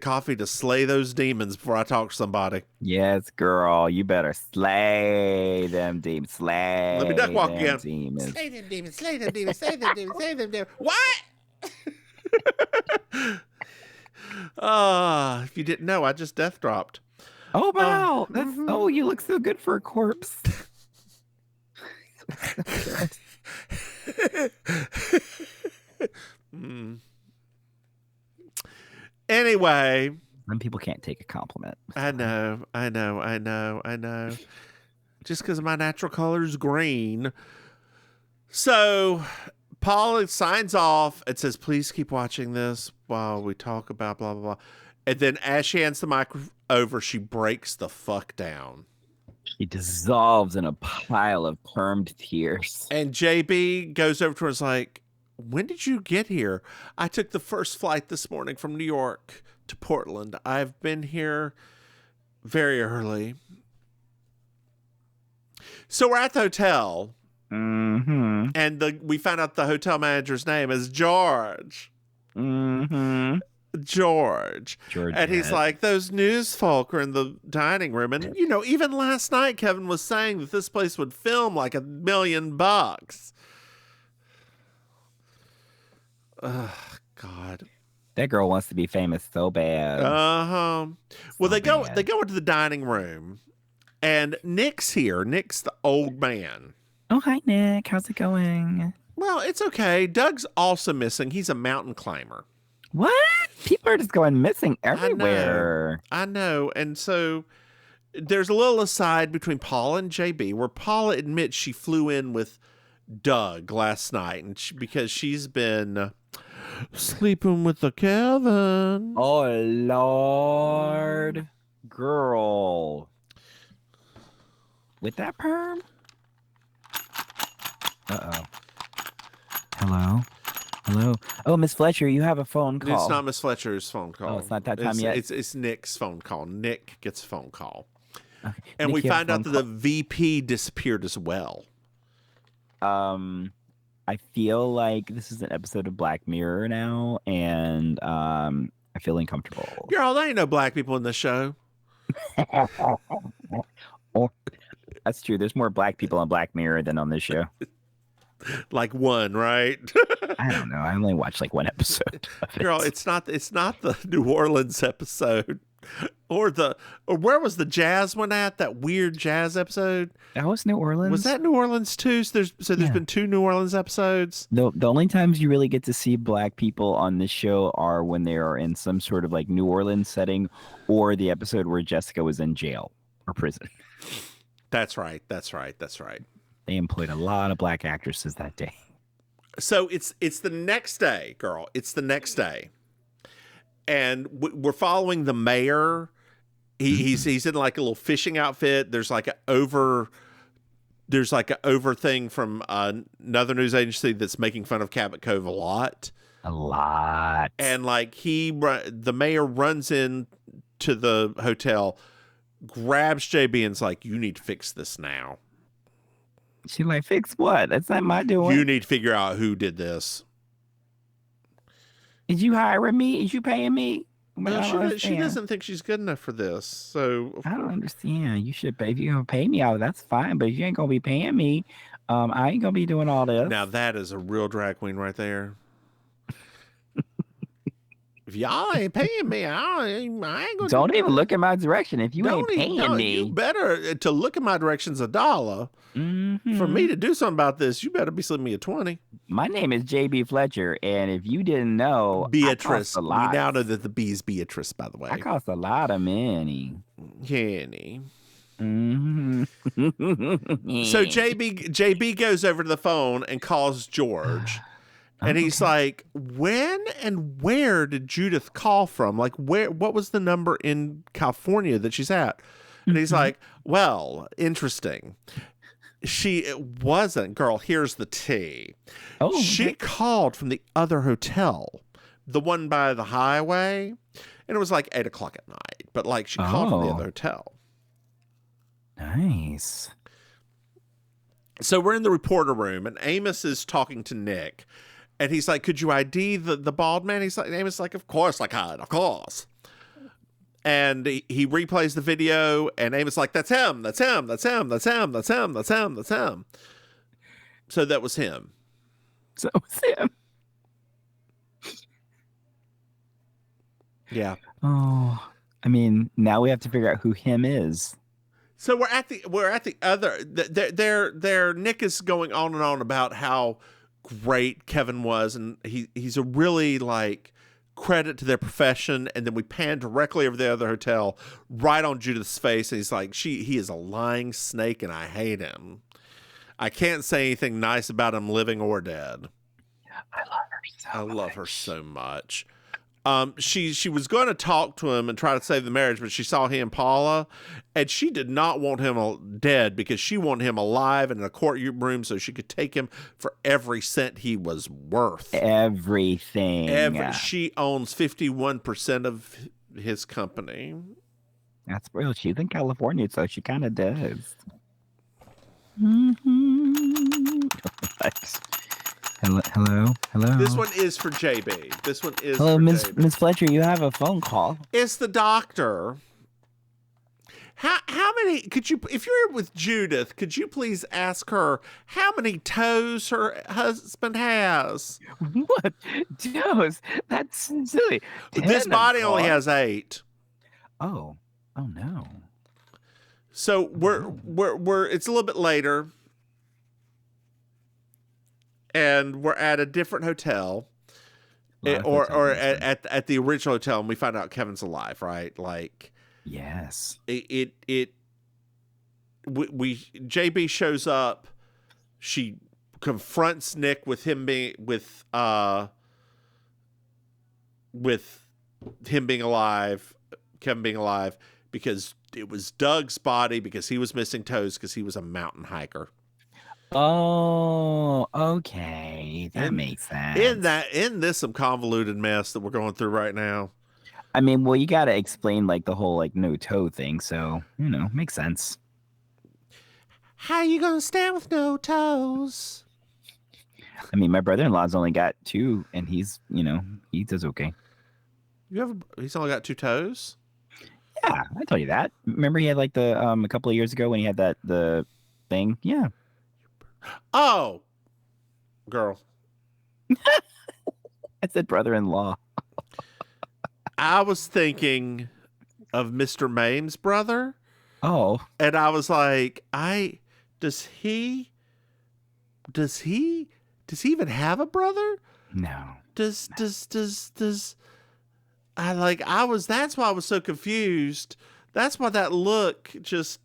coffee to slay those demons before I talk to somebody.
Yes, girl, you better slay them demons. Slay.
Let me duck walk again.
Demons.
Slay them demons. Slay them demons. Slay them demons. Slay them demons. What? If you didn't know, I just death dropped.
Oh wow! Oh, you look so good for a corpse.
Anyway,
some people can't take a compliment.
I know. Just because my natural color is green. So Paul signs off and says, "Please keep watching this while we talk about blah blah blah." And then as she hands the mic over, she breaks the fuck down.
He dissolves in a pile of permed tears.
And JB goes over to her and is like, "When did you get here?" "I took the first flight this morning from New York to Portland. I've been here very early." So we're at the hotel.
Mm-hmm.
And we found out the hotel manager's name is George.
Mm-hmm.
George. And he's like, "Those news folk are in the dining room." And, even last night, Kevin was saying that this place would film like $1 million. Ugh, God.
That girl wants to be famous so bad.
Uh-huh. Well, they go into the dining room, and Nick's here. Nick's the old man.
Oh, hi, Nick. How's it going?
Well, it's okay. Doug's also missing. He's a mountain climber.
What? People are just going missing
I know.
everywhere.
I know. And so there's a little aside between Paula and JB where Paula admits she flew in with Doug last night and because she's been sleeping with the Kevin.
Oh, Lord. Girl. With that perm? Uh-oh. Hello? Hello? Oh, Miss Fletcher, you have a phone call.
It's not Miss Fletcher's phone call.
Oh, it's not that time yet?
It's Nick's phone call. Nick gets a phone call.
Okay.
And
Nick,
we find out that the VP disappeared as well.
I feel like this is an episode of Black Mirror now, and I feel uncomfortable.
Girl, there ain't no black people in this show.
Oh, that's true. There's more black people on Black Mirror than on this show.
Like one, right?
I don't know. I only watched like one episode of it.
Girl, it's not the New Orleans episode. Or where was the jazz one at? That weird jazz episode?
That was New Orleans.
Was that New Orleans too? So there's been 2 New Orleans episodes.
The only times you really get to see black people on this show are when they are in some sort of like New Orleans setting, or the episode where Jessica was in jail or prison.
That's right. That's right. That's right.
They employed a lot of black actresses that day.
So it's the next day, girl. It's the next day. And we're following the mayor. He's in like a little fishing outfit. There's like an over thing from another news agency that's making fun of Cabot Cove a lot.
A lot.
And like the mayor runs in to the hotel, grabs JB and's like, "You need to fix this now."
She like, fix what? That's not my doing.
You need to figure out who did this.
Is you hiring me? Is you paying me?
No, she doesn't think she's good enough for this. So
I don't understand. You should pay. If you're gonna pay me out, that's fine. But if you ain't gonna be paying me, I ain't gonna be doing all this.
Now that is a real drag queen right there. If y'all ain't paying me, I ain't gonna.
Don't even look in my direction. If you ain't paying me,
you better to look in my direction's $1.
Mm-hmm.
For me to do something about this, you better be slipping me a 20.
My name is JB Fletcher, and if you didn't know,
Beatrice.
I
We now know that the B is Beatrice, by the way.
I cost a lot of money.
Henny.
Mm-hmm.
So JB goes over to the phone and calls George. And he's like, when and where did Judith call from? Like, what was the number in California that she's at? And he's like, well, interesting. It wasn't. Girl, here's the tea.
Oh,
she called from the other hotel, the one by the highway. And it was like 8 o'clock at night. But like, she called from the other hotel.
Nice.
So we're in the reporter room, and Amos is talking to Nick. And he's like, could you ID the bald man? He's like, Amos is like, of course I can, of course. And he replays the video, and Amos is like, that's him, that's him, that's him, that's him, that's him, that's him, that's him. So that was him.
So it was him.
Yeah.
Oh, I mean, now we have to figure out who him is.
So we're at the other. Their Nick is going on and on about how great Kevin was, and he's a really like credit to their profession. And then we pan directly over the other hotel, right on Judith's face, and he's like, he is a lying snake, and I hate him. I can't say anything nice about him, living or dead.
I love her so
much. She was going to talk to him and try to save the marriage, but she saw he and Paula, and she did not want him dead because she wanted him alive and in a courtroom so she could take him for every cent he was worth.
Everything.
She owns 51% of his company.
That's real. She's in California, so she kind of does. Mm-hmm. Hello.
This one is for JB.
Hello, Miss Fletcher. You have a phone call.
It's the doctor. How many could you, if you're with Judith, could you please ask her how many toes her husband has?
What toes? That's silly.
This body only has 8.
Oh no.
So we're it's a little bit later. And we're at a different hotel.
A lot of
or
hotels in this one.
at the original hotel, and we find out Kevin's alive, right? Like,
Yes.
we JB shows up. She confronts Nick with him being alive, Kevin being alive, because it was Doug's body, because he was missing toes, because he was a mountain hiker.
Oh, okay. That makes sense.
In this some convoluted mess that we're going through right now.
I mean, well, you got to explain like the whole like no toe thing, so makes sense.
How you gonna stand with no toes?
I mean, my brother-in-law's only got 2, and he's he does okay.
He's only got 2 toes?
Yeah, I told you that. Remember he had like the a couple of years ago when he had the thing? Yeah.
Oh, girl.
I said brother-in-law.
I was thinking of Mr. Maim's brother.
Oh.
And I was like, does he even have a brother?
No.
That's why I was so confused. That's why that look just.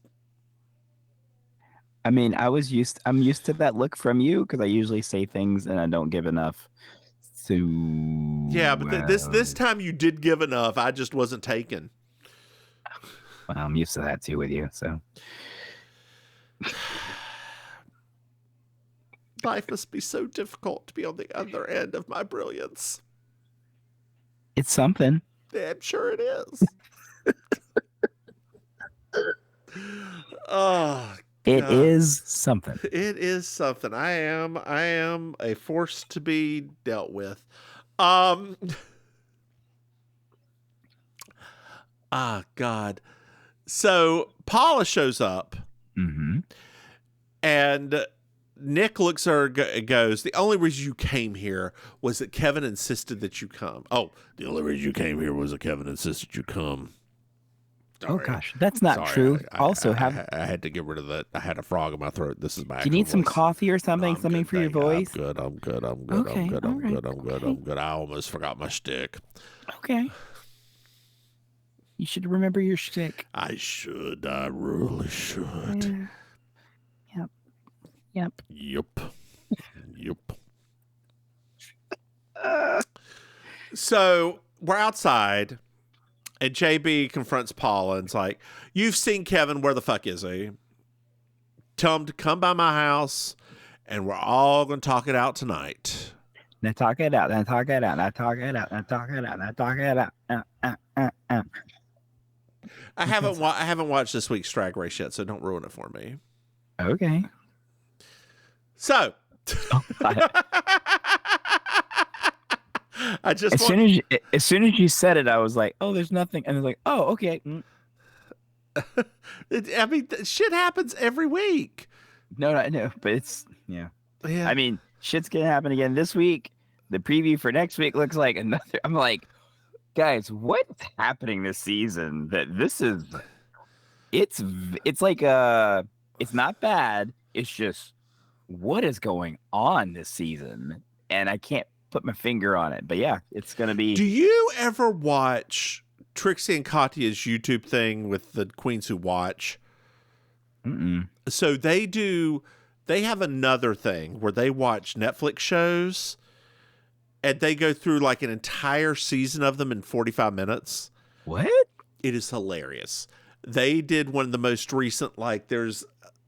I mean, I'm used to that look from you because I usually say things and I don't give enough. So
yeah, but this time you did give enough. I just wasn't taken.
Well, I'm used to that too with you. So
life must be so difficult to be on the other end of my brilliance.
It's something.
Yeah, I'm sure it is. Oh.
It is something.
It is something. I am a force to be dealt with. God. So Paula shows up, and Nick looks at her and goes, "The only reason you came here was that Kevin insisted that you come." Oh, the only reason you came here was that Kevin insisted you come.
Sorry. Oh gosh, that's not true.
I had to get rid of that. I had a frog in my throat. This is my.
Do you need some coffee or something? Something for your voice?
I'm good.
Okay,
I'm good. I almost forgot my shtick.
Okay. You should remember your shtick.
I should. I really should.
Yep.
So we're outside. And JB confronts Paula and it's like, "You've seen Kevin. Where the fuck is he? Tell him to come by my house and we're all going to talk it out tonight."
Now talk it out.
I haven't watched this week's Drag Race yet, so don't ruin it for me.
Okay.
So.
As soon as you said it, I was like, "Oh, there's nothing," and I was like, "Oh, okay."
I mean, shit happens every week.
No, but it's yeah.
I
mean, shit's gonna happen again this week. The preview for next week looks like another. I'm like, guys, what's happening this season? It's like it's not bad. It's just what is going on this season, and I can't put my finger on it, but yeah, it's gonna be.
Do you ever watch Trixie and Katya's YouTube thing with the Queens Who Watch? So they have another thing where they watch Netflix shows and they go through like an entire season of them in 45 minutes.
What?
It is hilarious. They did one of the most recent, like there's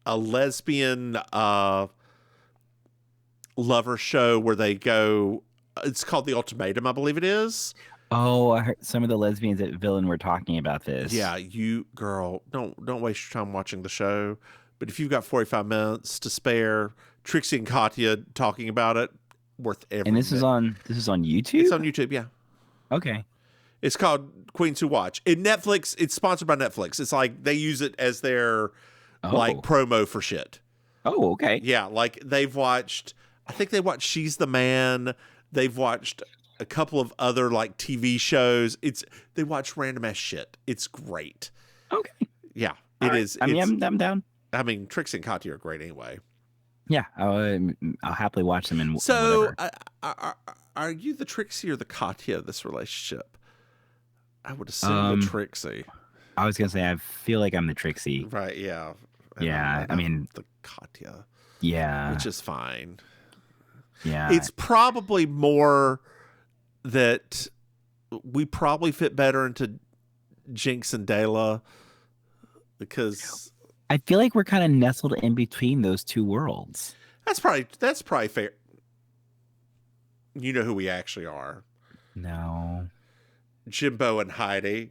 a lesbian lover show where they go. It's called The Ultimatum, I believe it is.
Oh, I heard some of the lesbians at Villain were talking about this.
Yeah, you girl, don't waste your time watching the show. But if you've got 45 minutes to spare, Trixie and Katya talking about it, worth every
And this is on YouTube?
It's on YouTube, yeah.
Okay.
It's called Queens Who Watch. Netflix, it's sponsored by Netflix. It's like they use it as their like promo for shit.
Oh, okay.
Yeah, like they've watched, I think they watched She's the Man. They've watched a couple of other like TV shows. They watch random ass shit. It's great.
Okay.
Yeah, it is.
I mean, I'm down.
I mean, Trixie and Katya are great anyway.
Yeah, I'll happily watch them.
So are you the Trixie or the Katya of this relationship? I would assume the Trixie.
I was gonna say I feel like I'm the Trixie.
Right? Yeah.
Yeah. I mean
the Katya.
Yeah.
Which is fine.
Yeah.
It's probably more that we probably fit better into Jinx and Dela because
I feel like we're kind of nestled in between those two worlds.
That's probably fair. You know who we actually are.
No.
Jimbo and Heidi.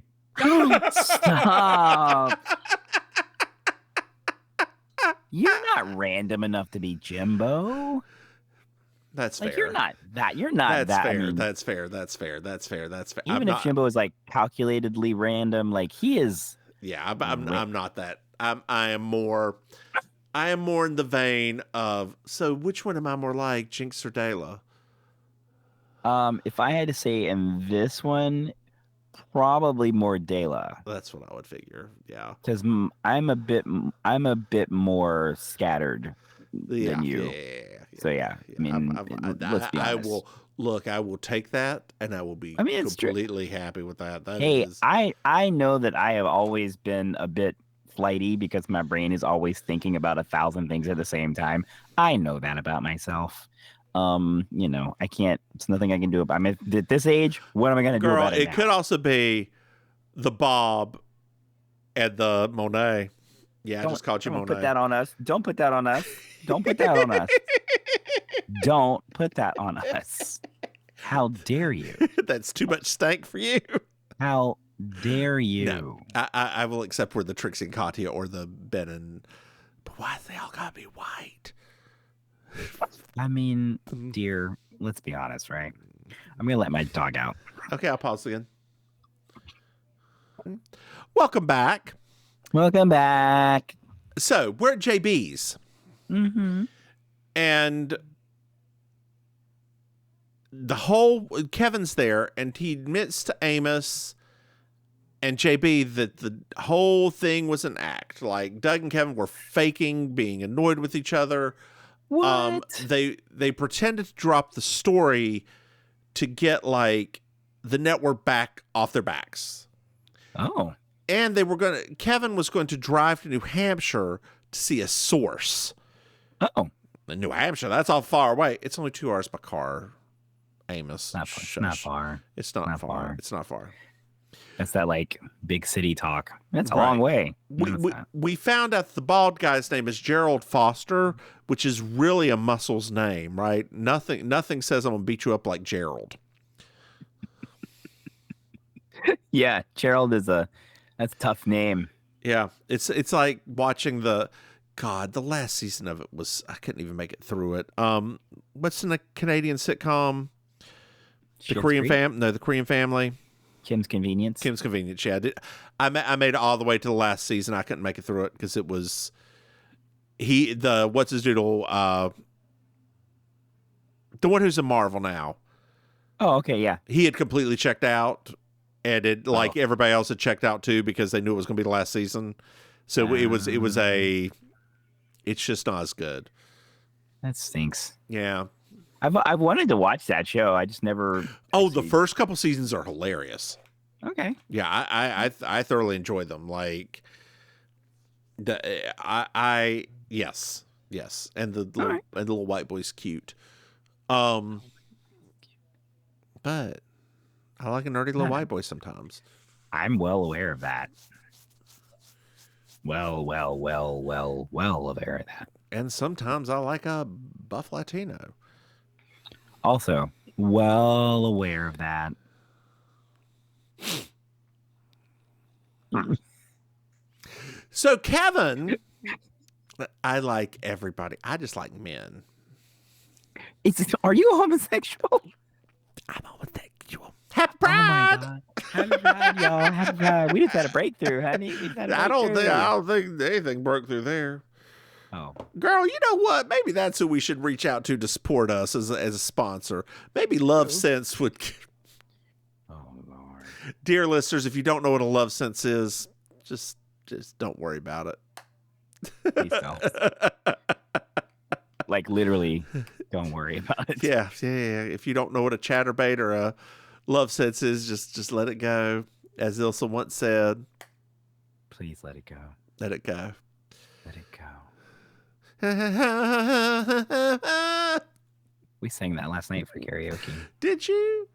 Stop. You're not random enough to be Jimbo.
That's fair.
You're not that. You're not
that's
that.
Fair.
I mean,
that's fair. That's fair. That's fair. That's fair.
Even if Jimbo is like calculatedly random, like he is.
Yeah, I'm not that. I am more in the vein of. So which one am I more like, Jinx or Dela?
If I had to say in this one, probably more Dela.
That's what I would figure. Yeah,
because I'm a bit more scattered than you.
Yeah.
So yeah, I mean, let's be honest.
I will take that, and I will be completely happy with that.
I know that I have always been a bit flighty because my brain is always thinking about 1,000 things at the same time. I know that about myself. I can't. It's nothing I can do about. I'm at this age. What am I going to do about it?
It could also be the Bob and the Monet. Yeah, I just called you Monet.
Don't put that on us. Don't put that on us. Don't put that on us. Don't put that on us. How dare you?
That's too much stank for you.
How dare you?
No, I will accept we're the Trixie and Katya or the Ben and. But why they all gotta be white?
I mean, dear, let's be honest, right? I'm gonna let my dog out.
Okay, I'll pause again. Welcome back.
Welcome back.
So we're at JB's.
Mm-hmm.
And the whole Kevin's there, and he admits to Amos and JB that the whole thing was an act. Like Doug and Kevin were faking being annoyed with each other.
What?
They pretended to drop the story to get like the network back off their backs.
Oh.
And Kevin was going to drive to New Hampshire to see a source.
Oh.
New Hampshire, that's all far away. It's only 2 hours by car, Amos.
Not far.
It's not far. It's not far.
That's that like big city talk. That's a long way.
We found out the bald guy's name is Gerald Foster, which is really a muscle's name, right? Nothing says I'm gonna beat you up like Gerald.
Yeah, Gerald is that's a tough name.
Yeah, it's like watching the last season of it was I couldn't even make it through it. What's in the Canadian sitcom? The Korean family.
Kim's Convenience.
Yeah, I made it all the way to the last season. I couldn't make it through it because it was what's his doodle, the one who's in Marvel now.
Oh, okay, yeah.
He had completely checked out, and everybody else had checked out too because they knew it was going to be the last season. So it's just not as good.
That stinks.
Yeah.
I've wanted to watch that show. I just never.
The first couple seasons are hilarious.
Okay.
Yeah, I thoroughly enjoy them. Like, yes, and the little white boy's cute. But I like a nerdy little white boy sometimes.
I'm well aware of that. Well aware of that.
And sometimes I like a buff Latino.
Also, well aware of that.
So Kevin, I like everybody. I just like men.
Are you homosexual?
I'm homosexual. Happy Pride!
Oh my God. Happy Pride, y'all. Happy Pride. We just had a breakthrough, honey.
I don't think anything broke through there.
Oh,
girl, you know what? Maybe that's who we should reach out to support us as a sponsor. Maybe Love Sense would.
Oh Lord,
dear listeners, if you don't know what a Love Sense is, just don't worry about it.
Please don't. Like literally, Don't worry about it.
Yeah. If you don't know what a chatterbait or a love sense is, just let it go. As Ilsa once said,
Please let it go.
let it go.
Let it go.
Did
We sang that last night for karaoke.
you?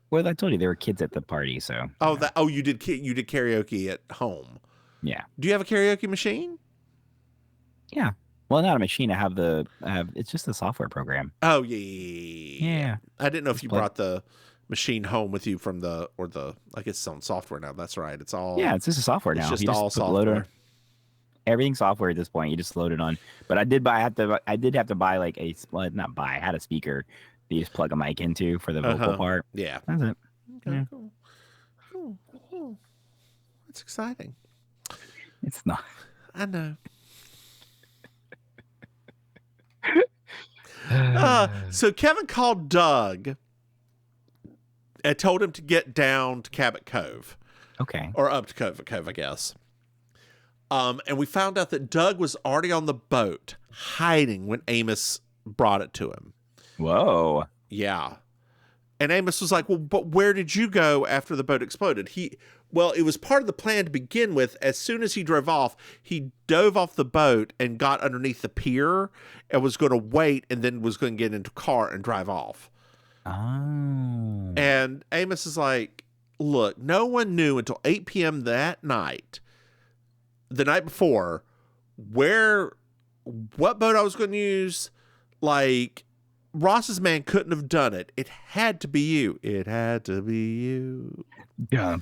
Well, I told you there were kids at the party, so.
You did karaoke at home.
Yeah.
Do you have a karaoke machine?
Yeah. Well, not a machine. I have it's just a software program.
Oh yeah. I didn't know if you brought the machine home with you from I guess it's on software now. That's right. It's all.
Yeah, it's just a software now.
It's just all software.
Everything's software at this point. You just load it on. But I did have to buy like I had a speaker that you just plug a mic into for the vocal part.
Yeah.
That's it.
Okay,
Yeah.
Cool. That's exciting.
It's not.
I know. So Kevin called Doug and told him to get down to Cabot Cove.
Okay.
Or up to Cove, I guess. And we found out that Doug was already on the boat hiding when Amos brought it to him.
Whoa.
Yeah. And Amos was like, well, but where did you go after the boat exploded? It was part of the plan to begin with. As soon as he drove off, he dove off the boat and got underneath the pier and was going to wait and then was going to get into a car and drive off.
Oh.
And Amos is like, look, no one knew until 8 p.m. that night, the night before, what boat I was going to use. Like, Ross's man couldn't have done it. It had to be you. It had to be you. And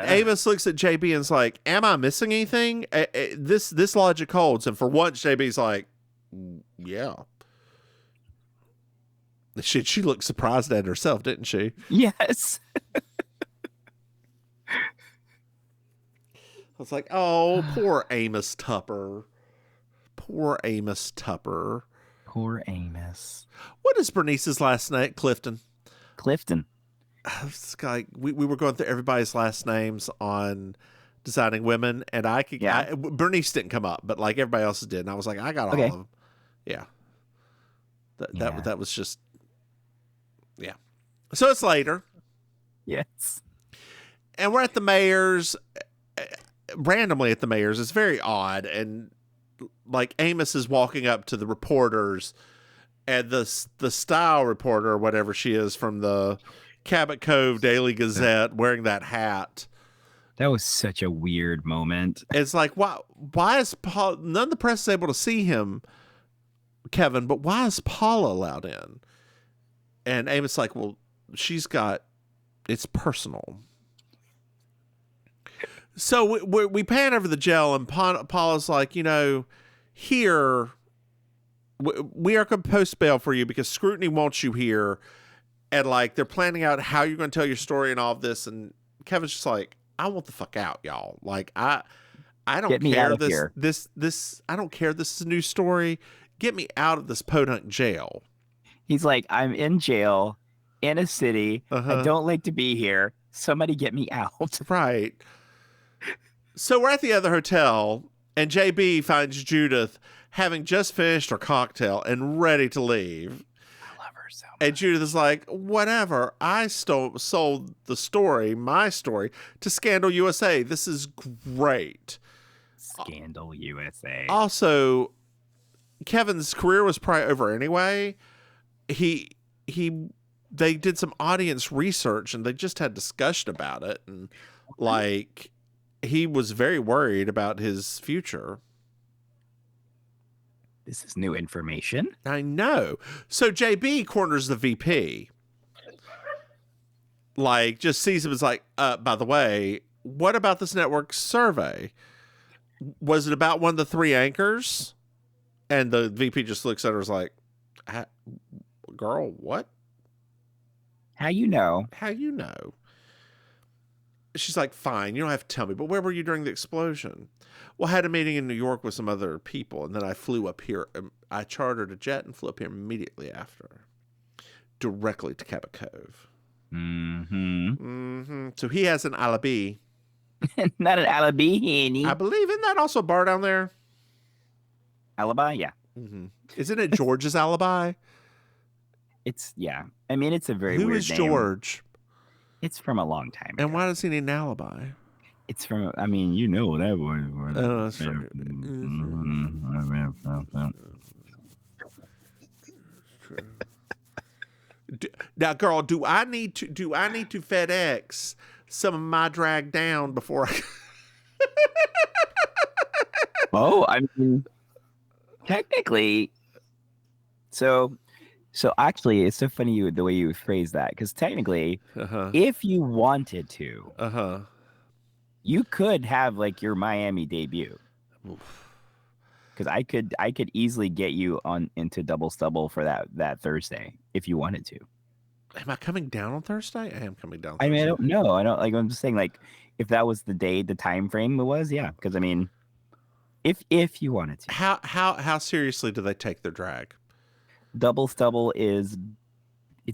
Amos looks at JB and is like, am I missing anything? This logic holds. And for once, JB's like, yeah. She looked surprised at herself, didn't she?
Yes.
I was like, oh, poor Amos Tupper. Poor Amos Tupper.
Poor Amos.
What is Bernice's last name? Clifton. This guy, we were going through everybody's last names on Designing Women, and Bernice didn't come up, but like everybody else's did, and I was like, I got all of them. Yeah. That was just, yeah. So it's later.
Yes.
And we're at the mayor's, randomly at the mayor's. It's very odd, and like Amos is walking up to the reporters, and the style reporter or whatever she is from the Cabot Cove Daily Gazette wearing that hat.
That was such a weird moment.
It's like, why is Paul, none of the press is able to see him, Kevin, but why is Paula allowed in? And Amos like, well, it's personal. So we pan over the jail, and Paula's like, here, we are going to post bail for you because Scrutiny wants you here. And like, they're planning out how you're going to tell your story and all of this. And Kevin's just like, I want the fuck out, y'all. Like, I don't
Get me
care.
out of here.
I don't care. This is a new story. Get me out of this podunk jail.
He's like, I'm in jail in a city. I don't like to be here. Somebody get me out.
Right. So we're at the other hotel, and JB finds Judith having just finished her cocktail and ready to leave.
I love her so much.
And Judith is like, whatever. I sold the story, my story, to Scandal USA. This is great.
Scandal USA.
Also, Kevin's career was probably over anyway. They did some audience research, and they just had discussion about it. And like, he was very worried about his future.
This is new information.
I know. So JB corners the VP. Like, just sees him as like, by the way, what about this network survey? Was it about one of the three anchors? And the VP just looks at her as like, girl, what?
How you know?
How you know? She's like, fine, you don't have to tell me, but where were you during the explosion? Well, I had a meeting in New York with some other people, and then I flew up here. I chartered a jet and flew up here immediately after, directly to Cabot Cove. So he has an alibi.
Not an alibi, honey.
I believe, isn't that also a bar down there?
Alibi, yeah.
Mm-hmm. Isn't it George's alibi?
Yeah. I mean, it's a very
Who
weird
is
name.
George?
It's from a long time ago.
And why does he need an alibi?
It's from, I mean, you know that one.
Oh, that's right. Now, girl, do I need to FedEx some of my drag down before I?
Oh, I mean, technically, so actually, it's so funny the way you phrase that, because technically, if you wanted to, you could have like your Miami debut. Because I could easily get you on into Double Stubble for that Thursday if you wanted to.
Am I coming down on Thursday? I am coming down.
I mean, I don't know. I'm just saying, like, if that was the day, the time frame it was, yeah. Because I mean, if you wanted to.
How seriously do they take their drag?
Double Stubble it's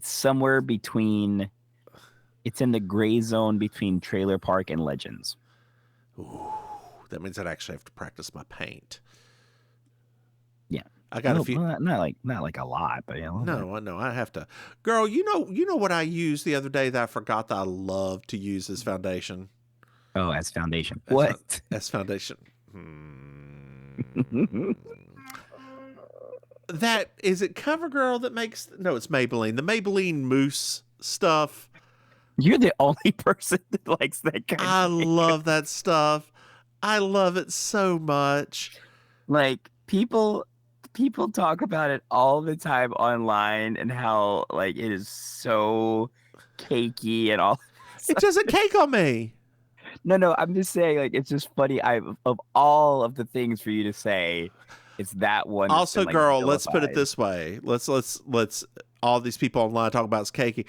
somewhere between. It's in the gray zone between Trailer Park and Legends.
Ooh, that means I'd actually have to practice my paint.
Yeah,
I got a few.
Not like a lot, but yeah.
No, I know I have to. Girl, you know what I used the other day that I forgot that I love to use as foundation.
Oh, as foundation. What?
As foundation. That is it. CoverGirl that makes it's Maybelline. The Maybelline mousse stuff.
You're the only person that likes that kind.
I love that stuff. I love it so much.
Like people talk about it all the time online and how like it is so cakey and all.
It doesn't cake on me.
No, I'm just saying, like, it's just funny. Of all of the things for you to say, it's that one.
Also,
been,
girl,
vilified.
Let's put it this way. Let's all these people online talk about it's cakey.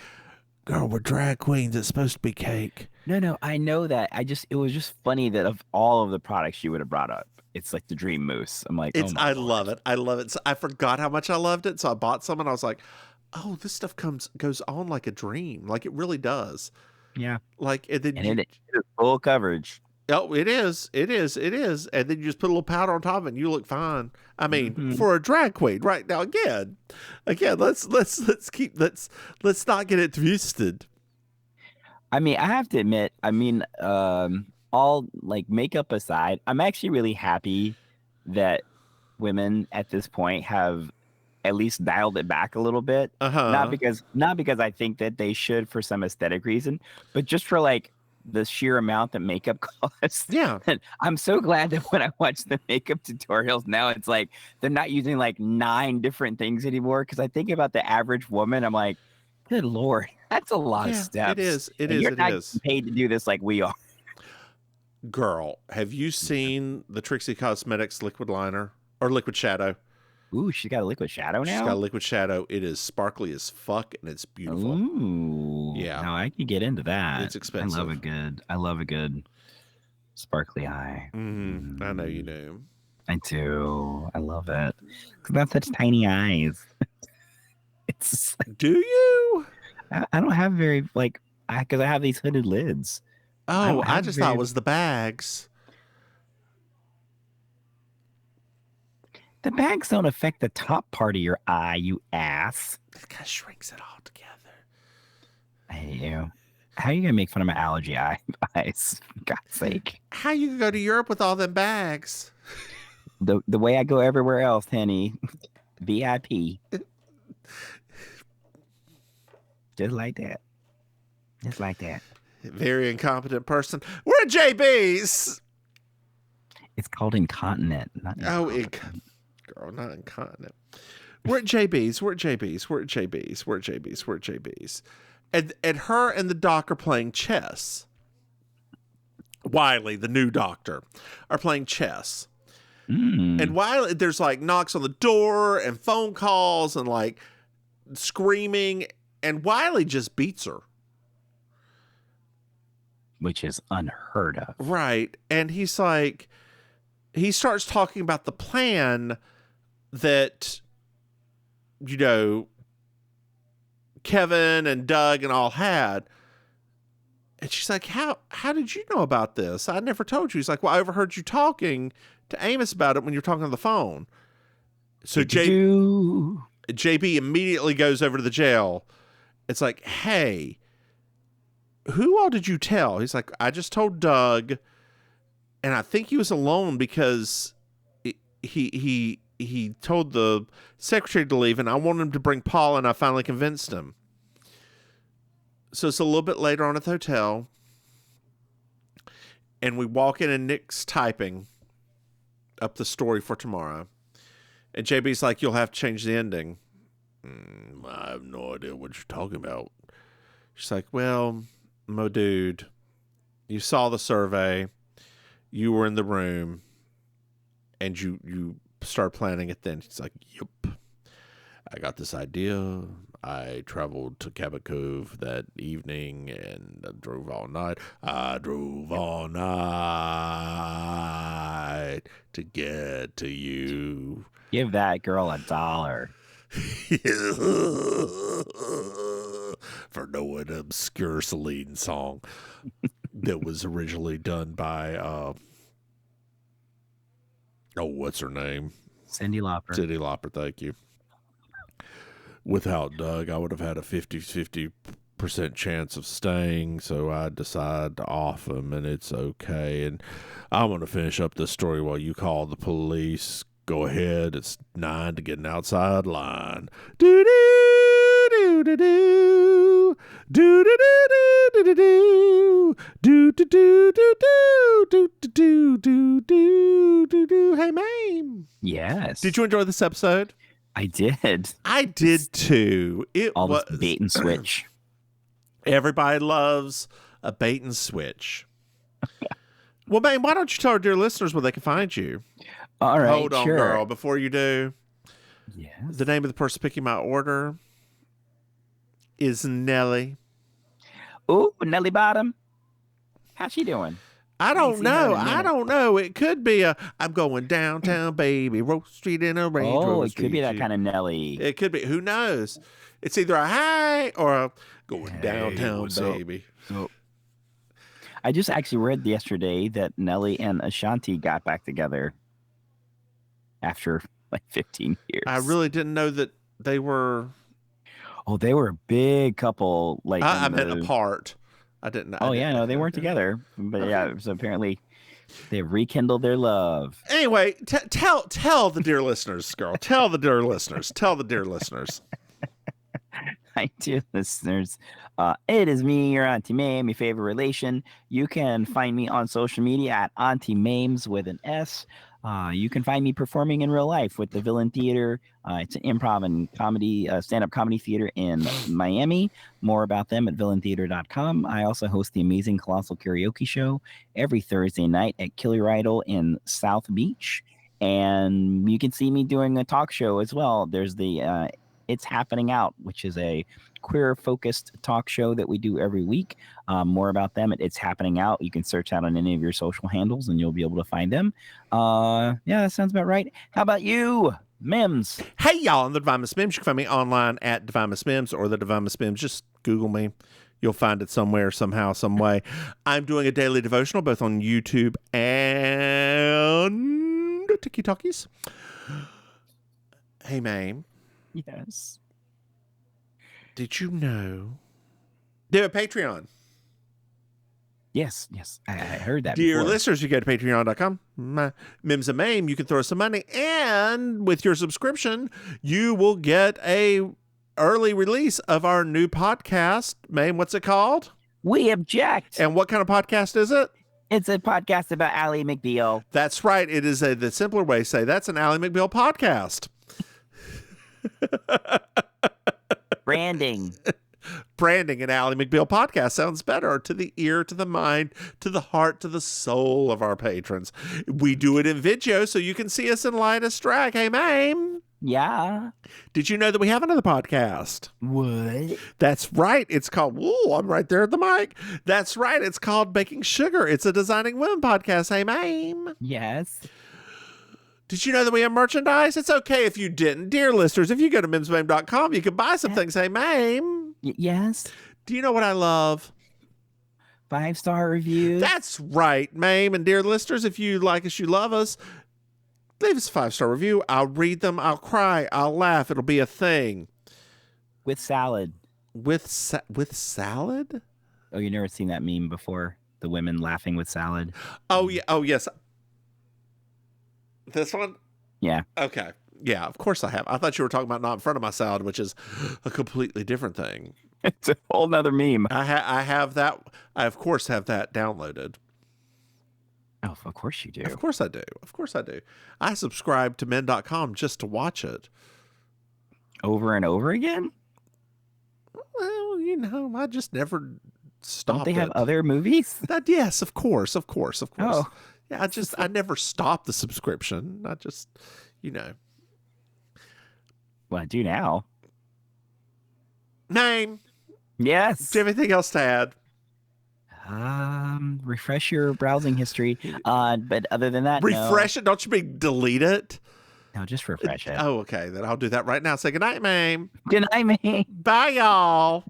Girl, we're drag queens. It's supposed to be cake.
No, I know that. It was just funny that of all of the products you would have brought up, it's like the Dream Mousse. I'm like,
I love it. I love it. So I forgot how much I loved it, so I bought some, and I was like, oh, this stuff goes on like a dream. Like it really does.
Yeah.
Like and then
it is full coverage.
Oh, it is. And then you just put a little powder on top of it and you look fine. I mean, for a drag queen. Right now again, let's not get it twisted.
I mean, I have to admit, all like makeup aside, I'm actually really happy that women at this point have at least dialed it back a little bit. Not because I think that they should for some aesthetic reason, but just for like the sheer amount that makeup costs.
Yeah.
And I'm so glad that when I watch the makeup tutorials now, it's like they're not using like 9 different things anymore. Because I think about the average woman, I'm like, good Lord, that's a lot of steps.
It is.
You're not paid to do this like we are.
Girl, have you seen the Trixie Cosmetics liquid liner or liquid shadow?
Ooh, she got a liquid shadow now?
She's got a liquid shadow. It is sparkly as fuck, and it's beautiful.
Ooh.
Yeah.
Now I can get into that.
It's expensive.
I love a good sparkly eye.
Mm-hmm. I know you do.
I do. I love it. Because I have such tiny eyes. It's like,
do you?
I don't have very, like, because I have these hooded lids.
Oh, I just thought it was the bags.
The bags don't affect the top part of your eye, you ass.
It kind of shrinks it all together.
I hate you. How are you going to make fun of my allergy eyes? For God's sake.
How you go to Europe with all them bags?
The way I go everywhere else, Henny. VIP. Just like that. Just like that.
Very incompetent person. We're at JB's.
It's called incontinent. Not
girl, not incontinent. We're at JB's. We're at JB's. We're at JB's. We're at JB's. We're at JB's. And her and the doc are playing chess. Wiley, the new doctor, are playing chess. And Wiley, there's like knocks on the door and phone calls and like screaming. And Wiley just beats her.
Which is unheard of.
Right. And he's like, he starts talking about the plan that, you know, Kevin and Doug and all had. And she's like, how did you know about this? I never told you. He's like, well, I overheard you talking to Amos about it when you were talking on the phone. So JB immediately goes over to the jail. It's like, hey, who all did you tell? He's like, I just told Doug, and I think he was alone because he told the secretary to leave, and I wanted him to bring Paul, and I finally convinced him. So it's a little bit later on at the hotel, and we walk in, and Nick's typing up the story for tomorrow. And JB's like, you'll have to change the ending. I have no idea what you're talking about. She's like, well, my dude, you saw the survey, you were in the room, and you start planning it then. She's like, yep, I got this idea. I traveled to Cabot Cove that evening and drove all night. I drove all night to get to you.
Give that girl $1.
For knowing an obscure Celine song that was originally done by what's her name?
Cyndi Lauper,
thank you. Without Doug, I would have had a 50% chance of staying, so I decided to off him, and it's okay. And I'm going to finish up this story while you call the police. Go ahead. It's 9 to get an outside line. Do do do do do do do do do do do do do do do do do do. Hey, Maim.
Yes.
Did you enjoy this episode?
I did.
I did too. It
all
was
this bait and switch.
Everybody loves a bait and switch. Well, Maim, why don't you tell our dear listeners where they can find you?
All right,
Hold on,
sure.
girl. Before you do,
yes.
The name of the person picking my order is Nellie.
Ooh, Nellie Bottom. How's she doing?
I don't know. It could be I'm going downtown, baby. Roast Street in a Range Rover.
Oh, it could be that kind of Nelly.
It could be. Who knows? It's either a hi or a going downtown, baby.
So, I just actually read yesterday that Nelly and Ashanti got back together after like 15 years.
I really didn't know that they were.
Oh, they were a big couple. Like
I meant apart. I didn't know.
No, they weren't together. But yeah, so apparently they rekindled their love.
Anyway, tell the dear listeners, girl. Tell the dear listeners. Tell the dear listeners.
Hi, dear listeners. It is me, your Auntie Maim, your favorite relation. You can find me on social media at Auntie Maims with an S. You can find me performing in real life with the Villain Theater. It's an improv and comedy, stand-up comedy theater in Miami. More about them at villaintheater.com. I also host the Amazing Colossal Karaoke Show every Thursday night at Killy Idol in South Beach. And you can see me doing a talk show as well. There's the It's Happening Out, which is a queer-focused talk show that we do every week. More about them at It's Happening Out. You can search out on any of your social handles, and you'll be able to find them. Yeah, that sounds about right. How about you, Mims?
Hey, y'all, I'm the Divine Miss Mims. You can find me online at Divine Miss Mims or the Divine Miss Mims. Just Google me. You'll find it somewhere, somehow, some way. I'm doing a daily devotional both on YouTube and TikTokies. Hey, Maim.
Yes.
Did you know they have a Patreon?
Yes. I heard that
Dear
before.
listeners, you go to patreon.com. Mims and Maim, you can throw some money. And with your subscription, you will get a early release of our new podcast. Maim, what's it called?
We Object.
And what kind of podcast is it?
It's a podcast about Ally McBeal.
That's right. It is the simpler way to say that's an Ally McBeal podcast.
Branding
and Ally McBeal podcast sounds better to the ear, to the mind, to the heart, to the soul of our patrons. We do it in video so you can see us in lightest drag. Hey, Maim.
Yeah.
Did you know that we have another podcast?
What?
That's right. It's called, whoa, I'm right there at the mic. That's right. It's called Baking Sugar. It's a Designing Women podcast. Hey, Maim.
Yes.
Did you know that we have merchandise? It's okay if you didn't. Dear listeners, if you go to mimsmaim.com, you can buy some things. Hey, Maim.
Yes.
Do you know what I love?
5-star reviews.
That's right, Maim. And dear listeners, if you like us, you love us, Leave us a 5-star review. I'll read them. I'll cry. I'll laugh. It'll be a thing.
With salad.
With salad?
Oh, you never seen that meme before? The women laughing with salad.
Oh yeah. Oh yes. This one?
Yeah.
Okay. Yeah, of course I have. I thought you were talking about not in front of my salad, which is a completely different thing.
It's a whole nother meme.
I have that. I of course have that downloaded.
Oh, of course you do.
Of course I do. Of course I do. I subscribe to men.com just to watch it.
Over and over again?
Well, you know, I just never stopped.
Don't they have other movies?
Yes, of course.
Oh.
Yeah, I never stopped the subscription. I just, you know.
Well, I do now.
Name.
Yes.
Do you have anything else to add?
Refresh your browsing history. But other than that,
refresh it. Don't you mean delete it?
No, just refresh it.
Oh, okay. Then I'll do that right now. Say goodnight, Maim.
Good night, Maim.
Bye, y'all.